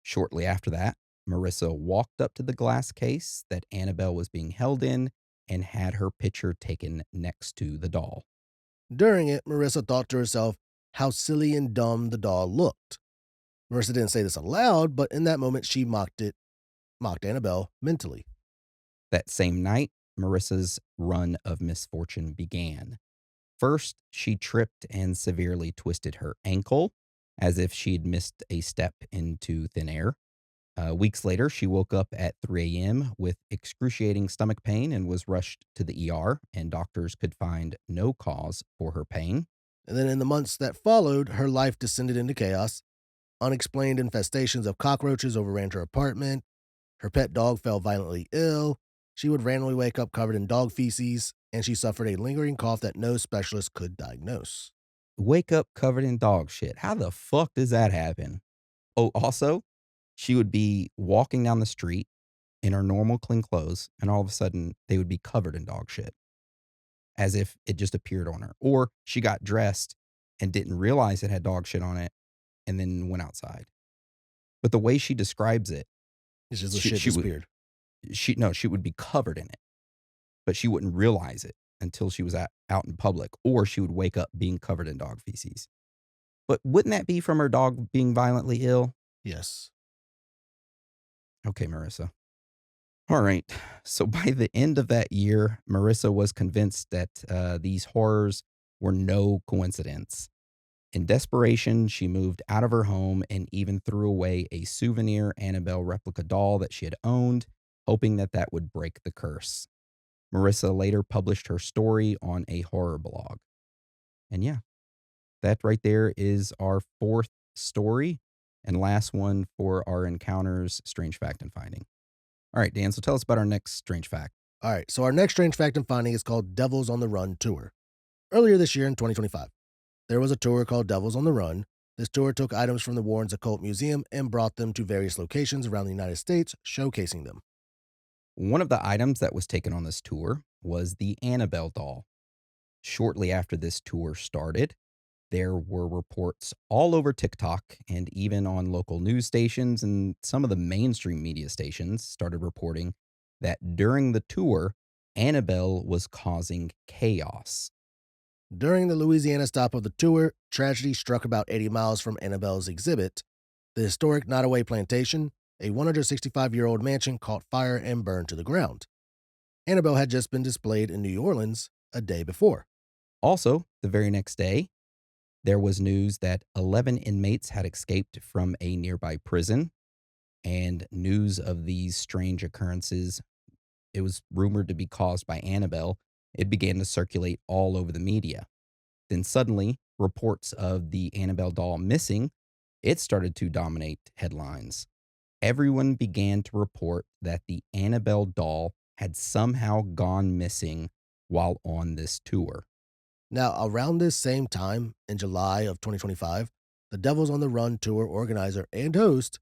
A: Shortly after that, Marissa walked up to the glass case that Annabelle was being held in and had her picture taken next to the doll.
B: During it, Marissa thought to herself how silly and dumb the doll looked. Marissa didn't say this aloud, but in that moment she mocked Annabelle mentally.
A: That same night, Marissa's run of misfortune began. First, she tripped and severely twisted her ankle, as if she'd missed a step into thin air. Weeks later, she woke up at 3 a.m. with excruciating stomach pain and was rushed to the ER, and doctors could find no cause for her pain.
B: And then in the months that followed, her life descended into chaos. Unexplained infestations of cockroaches overran her apartment. Her pet dog fell violently ill. She would randomly wake up covered in dog feces, and she suffered a lingering cough that no specialist could diagnose.
A: Wake up covered in dog shit. How the fuck does that happen? Oh, also, she would be walking down the street in her normal clean clothes, and all of a sudden they would be covered in dog shit, as if it just appeared on her. Or she got dressed and didn't realize it had dog shit on it and then went outside. But the way she describes it,
B: It's just the shit disappeared.
A: She would be covered in it, but she wouldn't realize it until she was out in public, or she would wake up being covered in dog feces. But wouldn't that be from her dog being violently ill?
B: Yes.
A: Okay, Marissa. All right. So by the end of that year, Marissa was convinced that these horrors were no coincidence. In desperation, she moved out of her home and even threw away a souvenir Annabelle replica doll that she had owned, hoping that that would break the curse. Marissa later published her story on a horror blog. And yeah, that right there is our fourth story and last one for our encounters, strange fact and finding. All right, Dan, so tell us about our next strange fact.
B: All right, so our next strange fact and finding is called Devils on the Run Tour. Earlier this year in 2025, there was a tour called Devils on the Run. This tour took items from the Warren's Occult Museum and brought them to various locations around the United States, showcasing them.
A: One of the items that was taken on this tour was the Annabelle doll. Shortly after this tour started, there were reports all over TikTok and even on local news stations, and some of the mainstream media stations started reporting that during the tour, Annabelle was causing chaos.
B: During the Louisiana stop of the tour, tragedy struck about 80 miles from Annabelle's exhibit. The historic Nottoway Plantation, a 165-year-old mansion, caught fire and burned to the ground. Annabelle had just been displayed in New Orleans a day before.
A: Also, the very next day, there was news that 11 inmates had escaped from a nearby prison, and news of these strange occurrences, it was rumored to be caused by Annabelle. It began to circulate all over the media. Then suddenly, reports of the Annabelle doll missing, it started to dominate headlines. Everyone began to report that the Annabelle doll had somehow gone missing while on this tour.
B: Now, around this same time, in July of 2025, the Devils on the Run tour organizer and host,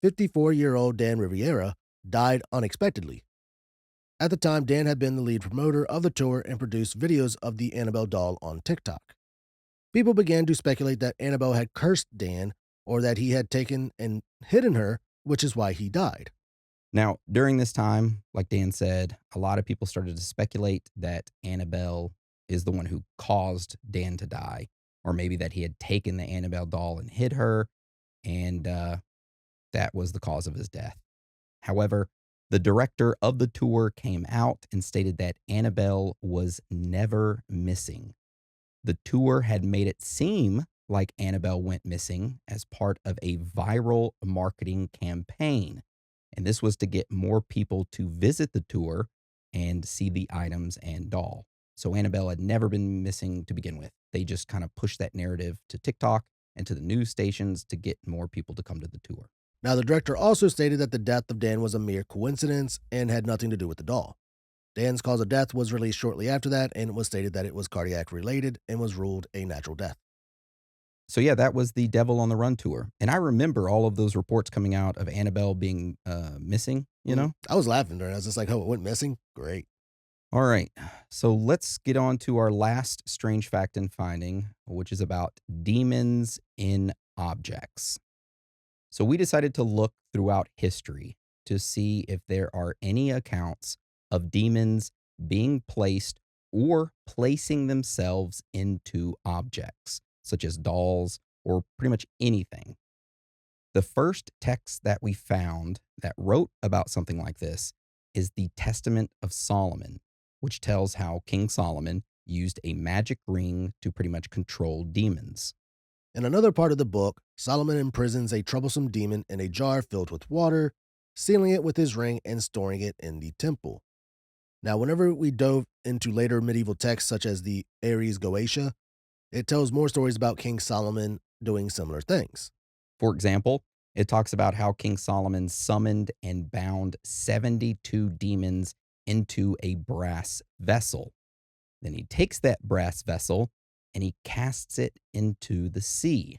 B: 54-year-old Dan Riviera, died unexpectedly. At the time, Dan had been the lead promoter of the tour and produced videos of the Annabelle doll on TikTok. People began to speculate that Annabelle had cursed Dan or that he had taken and hidden her, which is why he died.
A: Now, during this time, like Dan said, a lot of people started to speculate that Annabelle is the one who caused Dan to die, or maybe that he had taken the Annabelle doll and hid her, and that was the cause of his death. However, the director of the tour came out and stated that Annabelle was never missing. The tour had made it seem like Annabelle went missing as part of a viral marketing campaign. And this was to get more people to visit the tour and see the items and doll. So Annabelle had never been missing to begin with. They just kind of pushed that narrative to TikTok and to the news stations to get more people to come to the tour.
B: Now, the director also stated that the death of Dan was a mere coincidence and had nothing to do with the doll. Dan's cause of death was released shortly after that, and it was stated that it was cardiac related and was ruled a natural death.
A: So yeah, that was the Devil on the Run tour. And I remember all of those reports coming out of Annabelle being missing, you know?
B: I was laughing during it. I was just like, oh, it went missing? Great.
A: All right. So let's get on to our last strange fact and finding, which is about demons in objects. So we decided to look throughout history to see if there are any accounts of demons being placed or placing themselves into objects, such as dolls or pretty much anything. The first text that we found that wrote about something like this is the Testament of Solomon, which tells how King Solomon used a magic ring to pretty much control demons.
B: In another part of the book, Solomon imprisons a troublesome demon in a jar filled with water, sealing it with his ring and storing it in the temple. Now, whenever we dove into later medieval texts such as the Ares Goetia, it tells more stories about King Solomon doing similar things.
A: For example, it talks about how King Solomon summoned and bound 72 demons into a brass vessel. Then he takes that brass vessel and he casts it into the sea.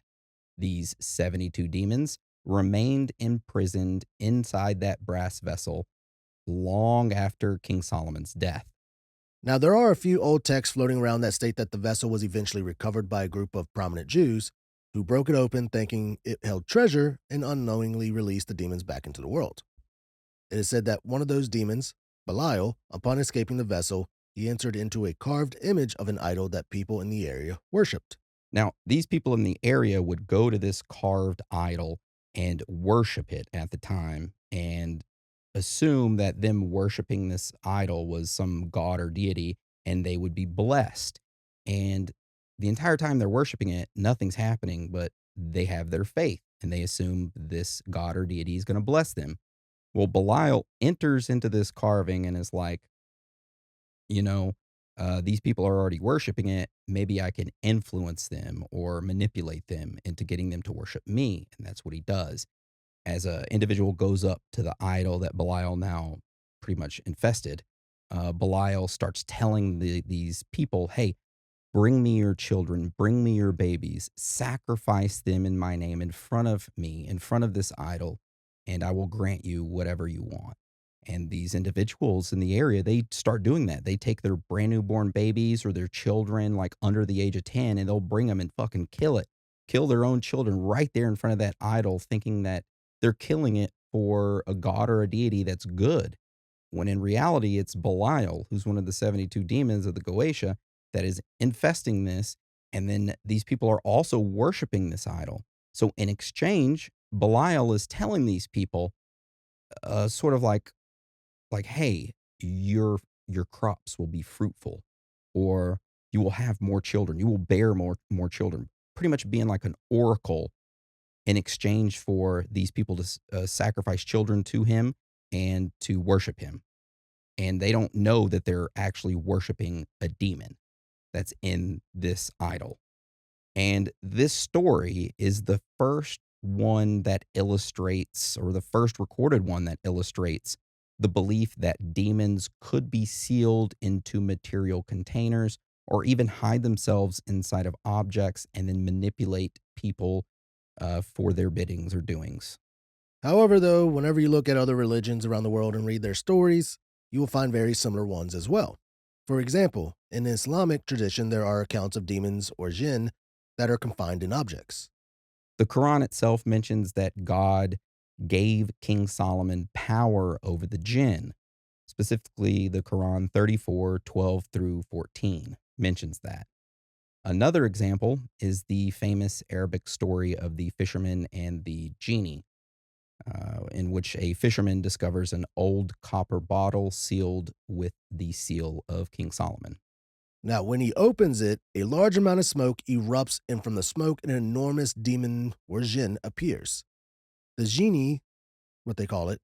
A: These 72 demons remained imprisoned inside that brass vessel long after King Solomon's death.
B: Now, there are a few old texts floating around that state that the vessel was eventually recovered by a group of prominent Jews who broke it open thinking it held treasure and unknowingly released the demons back into the world. It is said that one of those demons, Belial, upon escaping the vessel, he entered into a carved image of an idol that people in the area worshipped.
A: Now, these people in the area would go to this carved idol and worship it at the time and assume that them worshiping this idol was some god or deity and they would be blessed. And the entire time they're worshiping it, nothing's happening, but they have their faith and they assume this god or deity is going to bless them. Well, Belial enters into this carving and is like, you know, these people are already worshiping it. Maybe I can influence them or manipulate them into getting them to worship me. And that's what he does. As an individual goes up to the idol that Belial now pretty much infested, Belial starts telling these people, hey, bring me your children, bring me your babies, sacrifice them in my name in front of me, in front of this idol, and I will grant you whatever you want. And these individuals in the area, they start doing that. They take their brand new born babies or their children like under the age of 10 and they'll bring them and fucking kill it. Kill their own children right there in front of that idol, thinking that they're killing it for a god or a deity that's good. When in reality, it's Belial, who's one of the 72 demons of the Goetia, that is infesting this. And then these people are also worshiping this idol. So in exchange, Belial is telling these people, sort of like, hey, your crops will be fruitful, or you will have more children, you will bear more children, pretty much being like an oracle in exchange for these people to sacrifice children to him and to worship him. And they don't know that they're actually worshiping a demon that's in this idol. And this story is the first one that illustrates, or the first recorded one that illustrates The belief that demons could be sealed into material containers or even hide themselves inside of objects and then manipulate people for their biddings or doings.
B: However, though, whenever you look at other religions around the world and read their stories, you will find very similar ones as well. For example, in the Islamic tradition, there are accounts of demons or jinn that are confined in objects.
A: The Quran itself mentions that God gave King Solomon power over the jinn. Specifically, the Quran 34:12 through 14 mentions that. Another example is the famous Arabic story of the fisherman and the genie, in which a fisherman discovers an old copper bottle sealed with the seal of King Solomon.
B: Now, when he opens it, a large amount of smoke erupts, and from the smoke, an enormous demon or jinn appears. The genie, what they call it,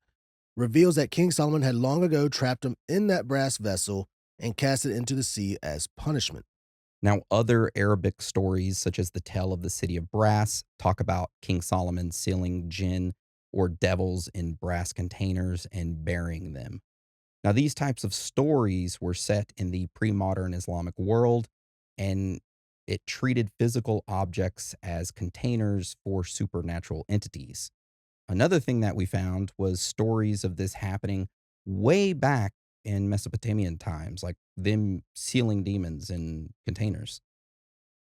B: reveals that King Solomon had long ago trapped him in that brass vessel and cast it into the sea as punishment.
A: Now, other Arabic stories, such as the tale of the city of brass, talk about King Solomon sealing jinn or devils in brass containers and burying them. Now, these types of stories were set in the pre modern Islamic world, and it treated physical objects as containers for supernatural entities. Another thing that we found was stories of this happening way back in Mesopotamian times, like them sealing demons in containers.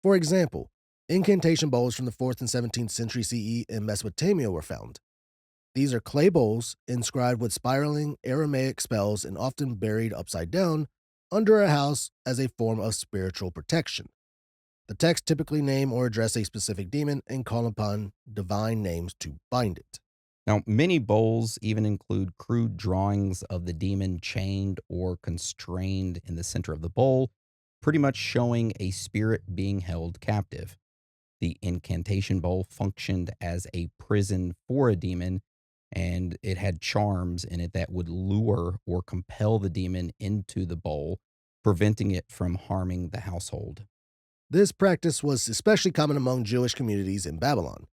B: For example, incantation bowls from the 4th and 17th century CE in Mesopotamia were found. These are clay bowls inscribed with spiraling Aramaic spells and often buried upside down under a house as a form of spiritual protection. The texts typically name or address a specific demon and call upon divine names to bind it.
A: Now, many bowls even include crude drawings of the demon chained or constrained in the center of the bowl, pretty much showing a spirit being held captive. The incantation bowl functioned as a prison for a demon, and it had charms in it that would lure or compel the demon into the bowl, preventing it from harming the household.
B: This practice was especially common among Jewish communities in Babylon.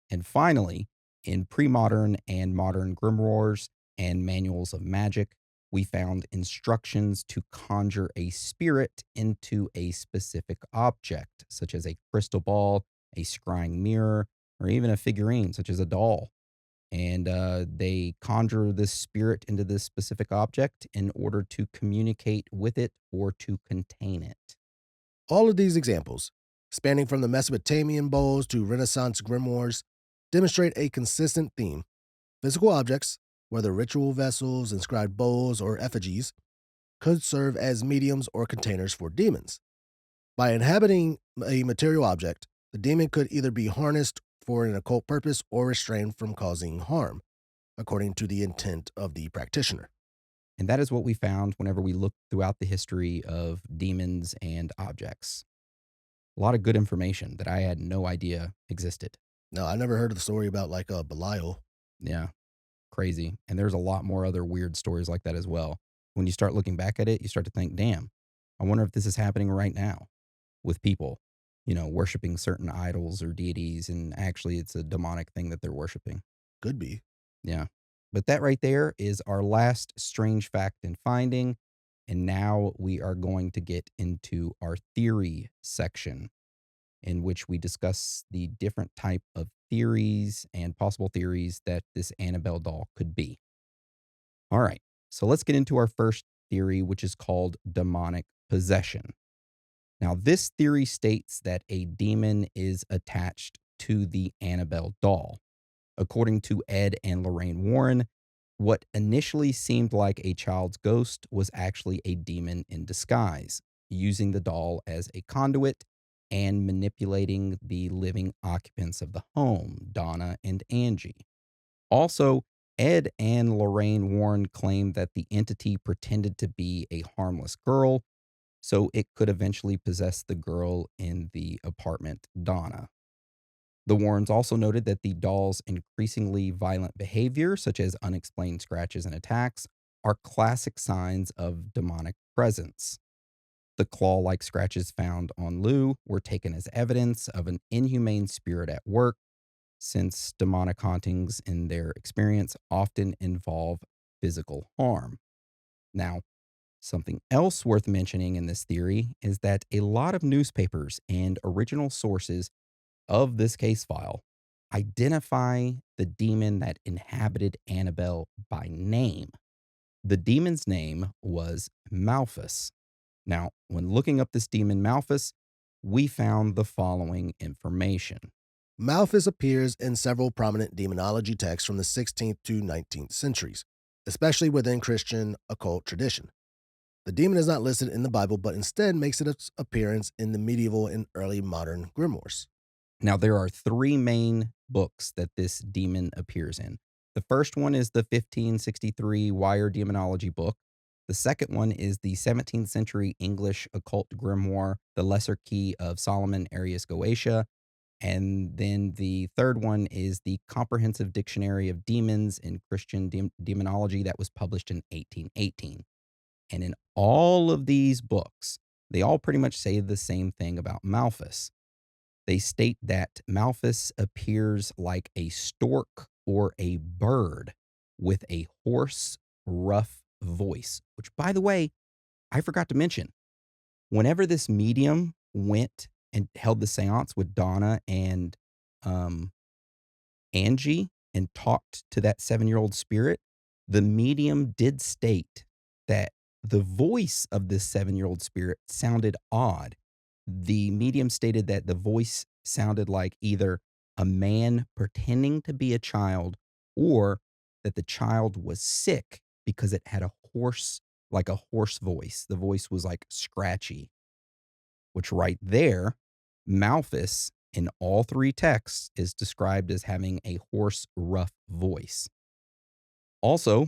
A: And finally, in pre modern and modern grimoires and manuals of magic, we found instructions to conjure a spirit into a specific object, such as a crystal ball, a scrying mirror, or even a figurine, such as a doll. And they conjure this spirit into this specific object in order to communicate with it or to contain it.
B: All of these examples, spanning from the Mesopotamian bowls to Renaissance grimoires, demonstrate a consistent theme. Physical objects, whether ritual vessels, inscribed bowls, or effigies, could serve as mediums or containers for demons. By inhabiting a material object, the demon could either be harnessed for an occult purpose or restrained from causing harm, according to the intent of the practitioner.
A: And that is what we found whenever we looked throughout the history of demons and objects. A lot of good information that I had no idea existed.
B: Now, I never heard of the story about like Belial.
A: Yeah, crazy. And there's a lot more other weird stories like that as well. When you start looking back at it, you start to think, damn, I wonder if this is happening right now with people, worshiping certain idols or deities. And actually, it's a demonic thing that they're worshiping.
B: Could be.
A: Yeah. But that right there is our last strange fact and finding. And now we are going to get into our theory section, in which we discuss the different type of theories and possible theories that this Annabelle doll could be. All right. So let's get into our first theory, which is called demonic possession. Now, this theory states that a demon is attached to the Annabelle doll. According to Ed and Lorraine Warren, what initially seemed like a child's ghost was actually a demon in disguise, using the doll as a conduit and manipulating the living occupants of the home, Donna and Angie. Also, Ed and Lorraine Warren claimed that the entity pretended to be a harmless girl, so it could eventually possess the girl in the apartment, Donna. The Warrens also noted that the doll's increasingly violent behavior, such as unexplained scratches and attacks, are classic signs of demonic presence. The claw like scratches found on Lou were taken as evidence of an inhumane spirit at work, since demonic hauntings in their experience often involve physical harm. Now, something else worth mentioning in this theory is that a lot of newspapers and original sources of this case file identify the demon that inhabited Annabelle by name. The demon's name was Malphus. Now, when looking up this demon Malphus, we found the following information.
B: Malphus appears in several prominent demonology texts from the 16th to 19th centuries, especially within Christian occult tradition. The demon is not listed in the Bible, but instead makes its appearance in the medieval and early modern grimoires.
A: Now, there are three main books that this demon appears in. The first one is the 1563 Wire Demonology book. The second one is the 17th century English occult grimoire, The Lesser Key of Solomon Arius Goetia. And then the third one is the Comprehensive Dictionary of Demons in Christian Demonology that was published in 1818. And in all of these books, they all pretty much say the same thing about Malphus. They state that Malphus appears like a stork or a bird with a hoarse, rough voice, which, by the way, I forgot to mention. Whenever this medium went and held the seance with Donna and um, Angie and talked to that 7-year-old spirit, the medium did state that the voice of this 7-year-old spirit sounded odd. The medium stated that the voice sounded like either a man pretending to be a child or that the child was sick because it had like a hoarse voice. The voice was like scratchy, which right there, Malphus in all three texts is described as having a hoarse, rough voice. Also,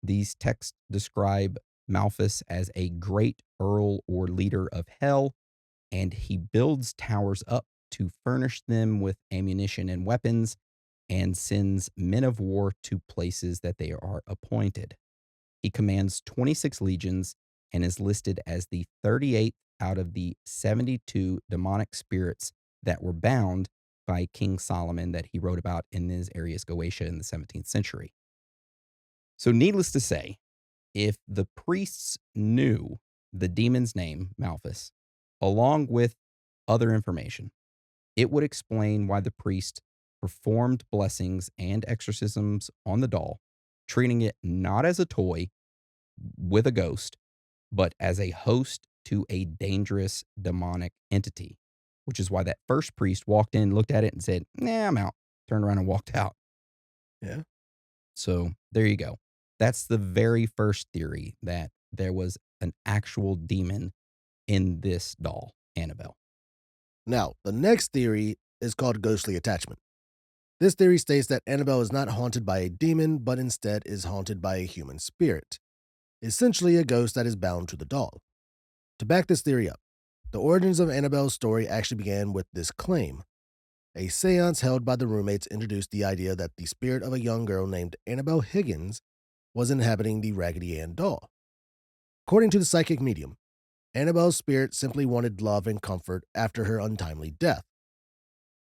A: these texts describe Malphus as a great earl or leader of hell, and he builds towers up to furnish them with ammunition and weapons and sends men of war to places that they are appointed. He commands 26 legions and is listed as the 38th out of the 72 demonic spirits that were bound by King Solomon that he wrote about in his Arius Goetia in the 17th century. So, needless to say, if the priests knew the demon's name, Malphus, along with other information, it would explain why the priest performed blessings and exorcisms on the doll, treating it not as a toy with a ghost, but as a host to a dangerous demonic entity, which is why that first priest walked in, looked at it, and said, "Nah, I'm out." Turned around and walked out.
B: Yeah.
A: So there you go. That's the very first theory that there was an actual demon in this doll, Annabelle.
B: Now, the next theory is called ghostly attachment. This theory states that Annabelle is not haunted by a demon, but instead is haunted by a human spirit, essentially a ghost that is bound to the doll. To back this theory up, the origins of Annabelle's story actually began with this claim. A seance held by the roommates introduced the idea that the spirit of a young girl named Annabelle Higgins was inhabiting the Raggedy Ann doll. According to the psychic medium, Annabelle's spirit simply wanted love and comfort after her untimely death.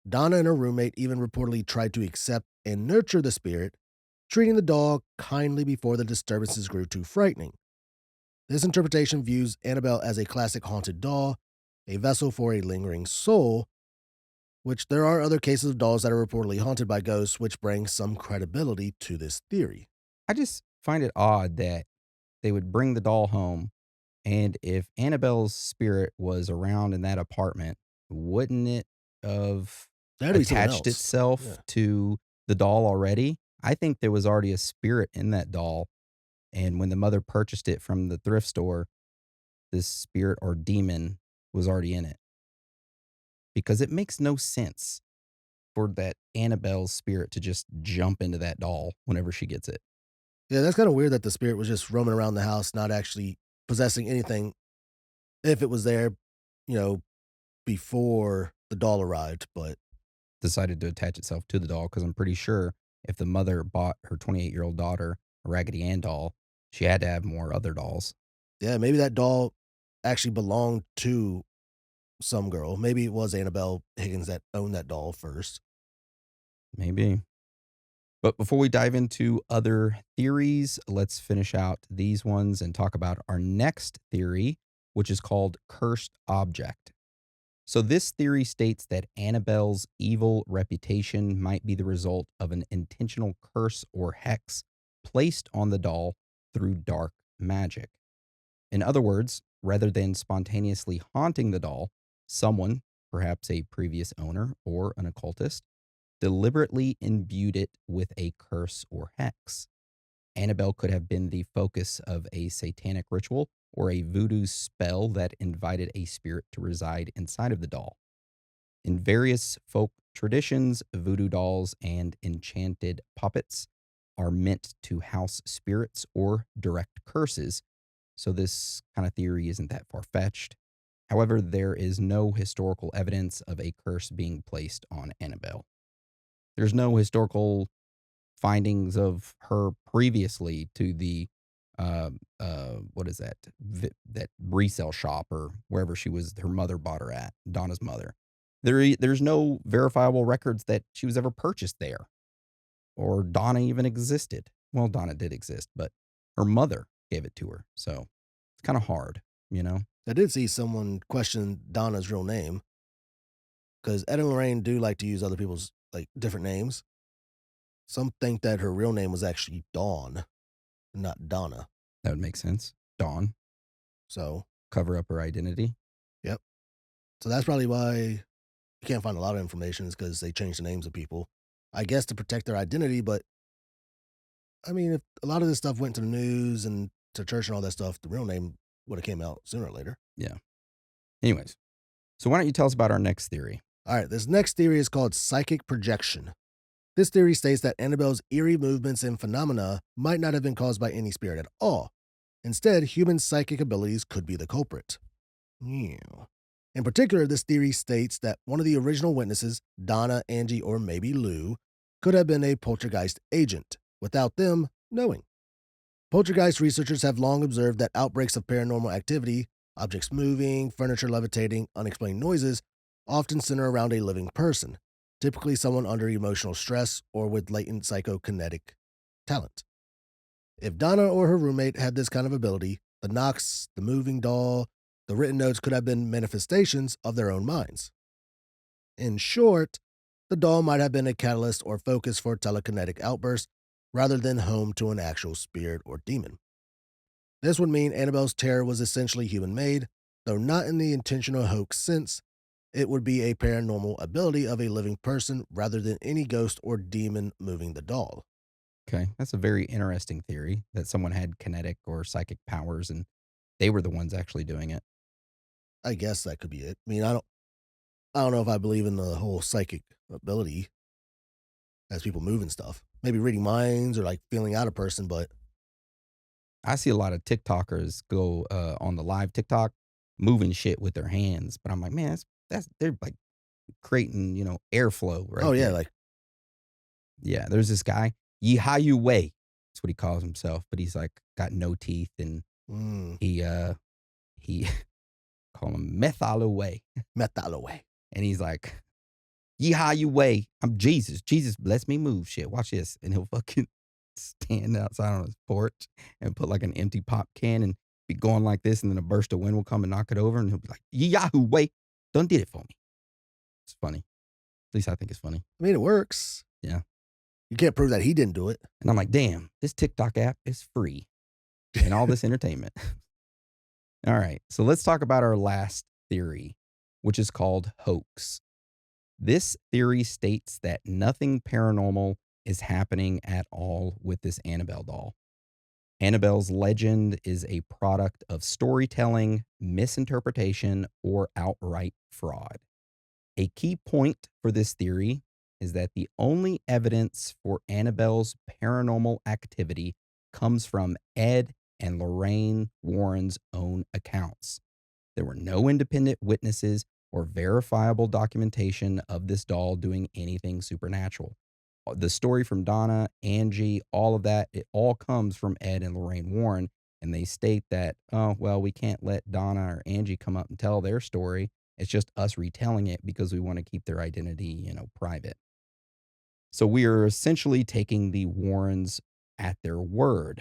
B: Donna and her roommate even reportedly tried to accept and nurture the spirit, treating the doll kindly before the disturbances grew too frightening. This interpretation views Annabelle as a classic haunted doll, a vessel for a lingering soul, which there are other cases of dolls that are reportedly haunted by ghosts, which brings some credibility to this theory.
A: I just find it odd that they would bring the doll home, and if Annabelle's spirit was around in that apartment, wouldn't it have
B: That had to be something
A: attached
B: else.
A: itself
B: Yeah.
A: to the doll already? I think there was already a spirit in that doll, and when the mother purchased it from the thrift store, this spirit or demon was already in it. Because it makes no sense for that Annabelle's spirit to just jump into that doll whenever she gets it.
B: Yeah, that's kind of weird that the spirit was just roaming around the house, not actually possessing anything if it was there, you know, before the doll arrived. But
A: Decided to attach itself to the doll because I'm pretty sure if the mother bought her 28-year-old daughter a Raggedy Ann doll, she had to have more other dolls.
B: yeah, maybe that doll actually belonged to some girl. Maybe it was Annabelle Higgins that owned that doll first.
A: Maybe. But before we dive into other theories, let's finish out these ones and talk about our next theory, which is called cursed object. So, this theory states that Annabelle's evil reputation might be the result of an intentional curse or hex placed on the doll through dark magic. In other words, rather than spontaneously haunting the doll, someone, perhaps a previous owner or an occultist, deliberately imbued it with a curse or hex. Annabelle could have been the focus of a satanic ritual or a voodoo spell that invited a spirit to reside inside of the doll. In various folk traditions, voodoo dolls and enchanted puppets are meant to house spirits or direct curses, so this kind of theory isn't that far fetched. However, there is no historical evidence of a curse being placed on Annabelle. There's no historical findings of her previously to the what is that that resale shop or wherever she was her mother bought her at, Donna's mother. There's no verifiable records that she was ever purchased there or Donna even existed. Well, Donna did exist, but her mother gave it to her. So it's kind of hard, you know.
B: I did see someone question Donna's real name because Ed and Lorraine do like to use other people's like different names. Some think that her real name was actually Dawn, not Donna.
A: That would make sense. Dawn,
B: So,
A: cover up her identity.
B: yep. So that's probably why you can't find a lot of information is because they changed the names of people. I guess to protect their identity, but I mean, if a lot of this stuff went to the news and to church and all that stuff, the real name would have came out sooner or later.
A: Yeah. Anyways, so why don't you tell us about our next theory?
B: All right, this next theory is called psychic projection. This theory states that Annabelle's eerie movements and phenomena might not have been caused by any spirit at all. Instead, human psychic abilities could be the culprit. Yeah. In particular, this theory states that one of the original witnesses, Donna, Angie, or maybe Lou, could have been a poltergeist agent, without them knowing. Poltergeist researchers have long observed that outbreaks of paranormal activity, objects moving, furniture levitating, unexplained noises, often center around a living person, typically someone under emotional stress or with latent psychokinetic talent. If Donna or her roommate had this kind of ability, the knocks, the moving doll, the written notes could have been manifestations of their own minds. In short, the doll might have been a catalyst or focus for telekinetic outbursts rather than home to an actual spirit or demon. This would mean Annabelle's terror was essentially human made, though not in the intentional hoax sense. It would be a paranormal ability of a living person rather than any ghost or demon moving the doll.
A: Okay, that's a very interesting theory that someone had kinetic or psychic powers and they were the ones actually doing it.
B: I guess that could be it. I mean, I don't know if I believe in the whole psychic ability as people moving stuff. Maybe reading minds or like feeling out a person, but
A: I see a lot of TikTokers go on the live TikTok moving shit with their hands, but I'm like, man, that's they're like creating, airflow
B: oh
A: right
B: yeah,
A: there.
B: like
A: Yeah, there's this guy, Yi Yu Wei. That's what he calls himself, but he's like got no teeth and
B: mm,
A: he call him Methala Wei.
B: metal away.
A: And he's like, Yeehaw you way. I'm Jesus. Jesus bless me move shit. Watch this. And he'll fucking stand outside on his porch and put like an empty pop can and be going like this. And then a burst of wind will come and knock it over. And he'll be like, Yahoo way. Done did it for me. It's funny. At least I think it's funny.
B: I mean, it works.
A: Yeah.
B: You can't prove that he didn't do it.
A: And I'm like, damn, this TikTok app is free and all this entertainment. All right. So let's talk about our last theory, which is called hoax. This theory states that nothing paranormal is happening at all with this Annabelle doll. Annabelle's legend is a product of storytelling, misinterpretation, or outright fraud. A key point for this theory is that the only evidence for Annabelle's paranormal activity comes from Ed and Lorraine Warren's own accounts. There were no independent witnesses or verifiable documentation of this doll doing anything supernatural. The story from Donna, Angie, all of that, it all comes from Ed and Lorraine Warren. And they state that, oh, well, we can't let Donna or Angie come up and tell their story. It's just us retelling it because we want to keep their identity, private. So we are essentially taking the Warrens at their word.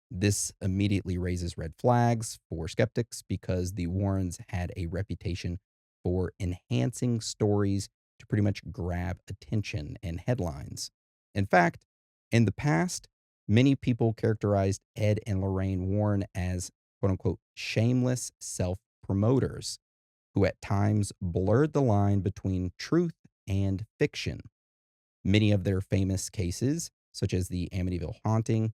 A: This immediately raises red flags for skeptics because the Warrens had a reputation for enhancing stories to pretty much grab attention and headlines. In fact, in the past, many people characterized Ed and Lorraine Warren as quote unquote shameless self promoters who at times blurred the line between truth and fiction. Many of their famous cases, such as the Amityville haunting,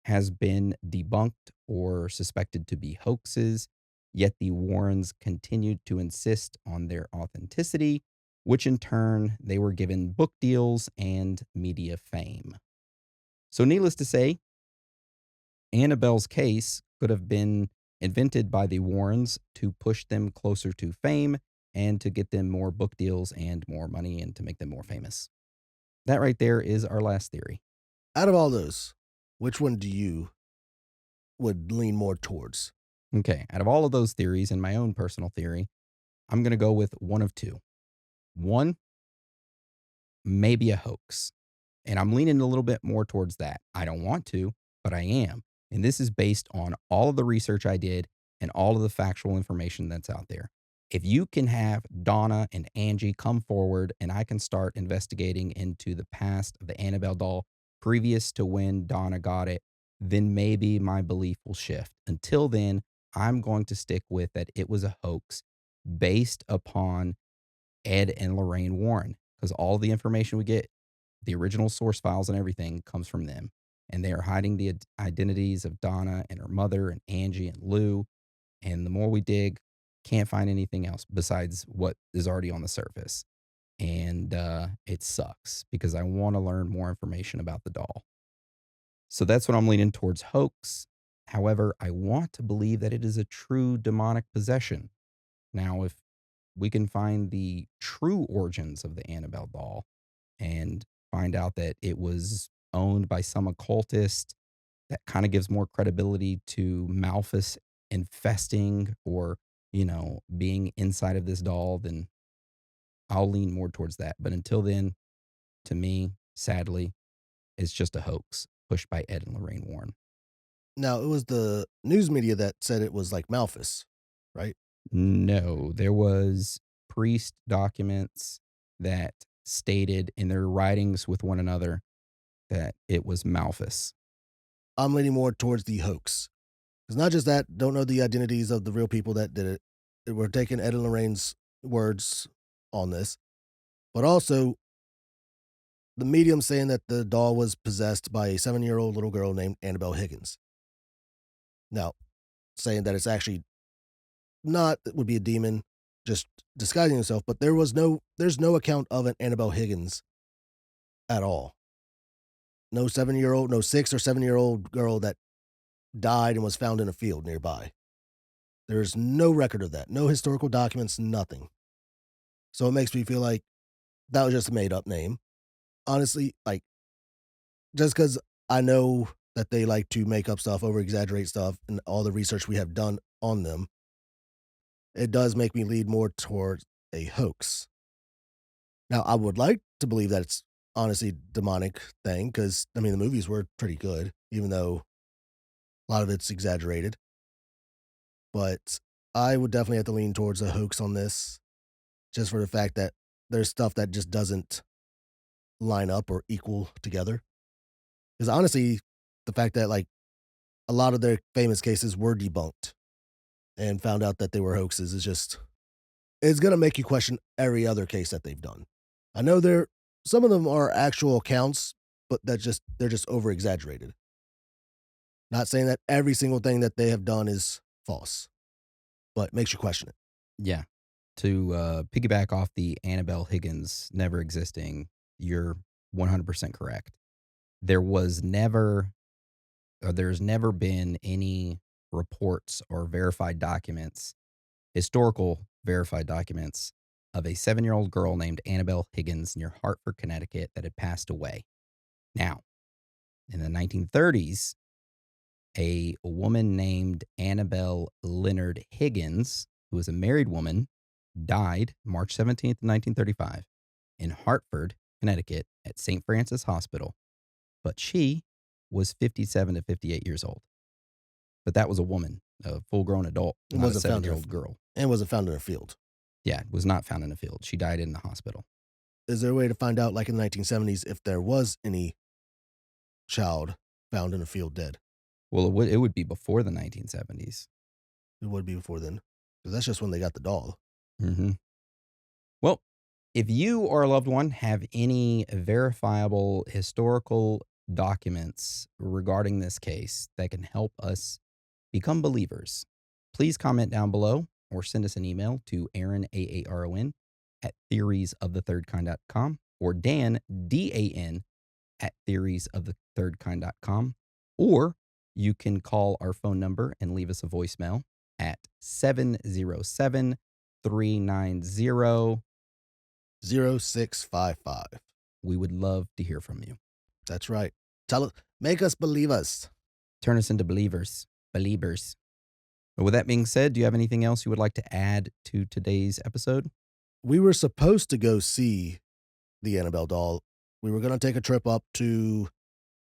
A: has been debunked or suspected to be hoaxes, yet the Warrens continued to insist on their authenticity, which in turn they were given book deals and media fame. So, needless to say, Annabelle's case could have been invented by the Warrens to push them closer to fame and to get them more book deals and more money and to make them more famous. That right there is our last theory.
B: Out of all those, which one do you would lean more towards?
A: Okay, out of all of those theories and my own personal theory, I'm going to go with one of two. One, maybe a hoax. And I'm leaning a little bit more towards that. I don't want to, but I am. And this is based on all of the research I did and all of the factual information that's out there. If you can have Donna and Angie come forward and I can start investigating into the past of the Annabelle doll previous to when Donna got it, then maybe my belief will shift. Until then, I'm going to stick with that it was a hoax based upon Ed and Lorraine Warren because all the information we get, the original source files and everything comes from them. And they are hiding the identities of Donna and her mother and Angie and Lou. And the more we dig, can't find anything else besides what is already on the surface. And it sucks because I want to learn more information about the doll. So that's what I'm leaning towards hoax. However, I want to believe that it is a true demonic possession. Now, if we can find the true origins of the Annabelle doll and find out that it was owned by some occultist, that kind of gives more credibility to Malthus infesting or, being inside of this doll, then I'll lean more towards that. But until then, to me, sadly, it's just a hoax pushed by Ed and Lorraine Warren.
B: Now, it was the news media that said it was like Malthus, right?
A: No, there was priest documents that stated in their writings with one another that it was Malthus.
B: I'm leaning more towards the hoax. It's not just that, don't know the identities of the real people that did it. We're taking Ed and Lorraine's words on this, but also the medium saying that the doll was possessed by a 7-year-old little girl named Annabelle Higgins. Now, saying that it's actually not, it would be a demon just disguising himself, but there's no account of an Annabelle Higgins at all. No 7-year-old, no 6 or 7-year-old girl that died and was found in a field nearby. There's no record of that, no historical documents, nothing. So it makes me feel like that was just a made up name. Honestly, like, just because I know that they like to make up stuff, over exaggerate stuff, and all the research we have done on them, it does make me lead more towards a hoax. Now, I would like to believe that it's honestly demonic thing because I mean the movies were pretty good, even though a lot of it's exaggerated. But I would definitely have to lean towards a hoax on this, just for the fact that there's stuff that just doesn't line up or equal together. Because honestly, the fact that like a lot of their famous cases were debunked and found out that they were hoaxes is just it's gonna make you question every other case that they've done. I know some of them are actual accounts, but they're just over exaggerated. Not saying that every single thing that they have done is false, but makes you question it.
A: Yeah. To piggyback off the Annabelle Higgins never existing, you're 100% correct. There was never, or there's never been any reports or verified documents, historical verified documents of a 7-year-old girl named Annabelle Higgins near Hartford, Connecticut that had passed away. Now, in the 1930s, a woman named Annabelle Leonard Higgins, who was a married woman, died March 17th, 1935, in Hartford Connecticut at St. Francis Hospital, but she was 57 to 58 years old. But that was a woman, a full-grown adult,
B: It
A: not a
B: wasn't found in a
A: 7-year-old girl.
B: and wasn't found in a field.
A: Yeah, was not found in a field. She died in the hospital.
B: Is there a way to find out, like in the 1970s, if there was any child found in a field dead?
A: Well, it would be before the 1970s.
B: It would be before then, because that's just when they got the doll.
A: Mm-hmm. Well, if you or a loved one have any verifiable historical documents regarding this case that can help us become believers, please comment down below or send us an email to Aaron, Aaron, at theoriesofthethirdkind.com or Dan, Dan, at theoriesofthethirdkind.com. Or you can call our phone number and leave us a voicemail at 707 390
B: 0655.
A: We would love to hear from you.
B: That's right. Tell us, make us believe us.
A: Turn us into believers. Believers. But with that being said, do you have anything else you would like to add to today's episode?
B: We were supposed to go see the Annabelle doll. We were going to take a trip up to,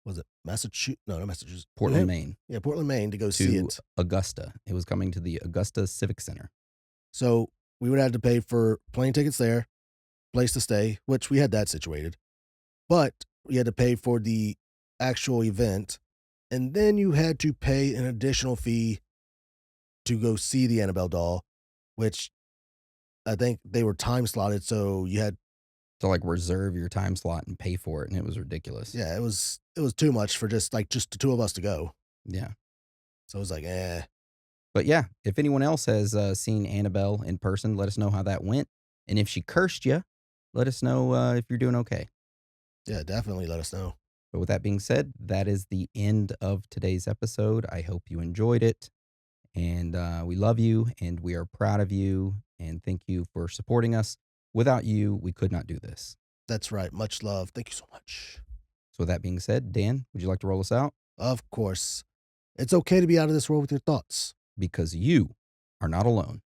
B: was it Massachusetts? No, not Massachusetts.
A: Portland, Maine.
B: Yeah, Portland, Maine to go see it.
A: Augusta. It was coming to the Augusta Civic Center.
B: So we would have to pay for plane tickets there, place to stay, which we had that situated. But we had to pay for the actual event. And then you had to pay an additional fee to go see the Annabelle doll, which I think they were time slotted. So you had
A: to like reserve your time slot and pay for it. And it was ridiculous.
B: Yeah, it was too much for just the two of us to go.
A: Yeah.
B: So it was like, eh.
A: But yeah, if anyone else has seen Annabelle in person, let us know how that went. And if she cursed you, let us know if you're doing okay.
B: Yeah, definitely let us know.
A: But with that being said, that is the end of today's episode. I hope you enjoyed it. And we love you and we are proud of you. And thank you for supporting us. Without you, we could not do this.
B: That's right. Much love. Thank you so much.
A: So with that being said, Dan, would you like to roll us out?
B: Of course. It's okay to be out of this world with your thoughts.
A: Because you are not alone.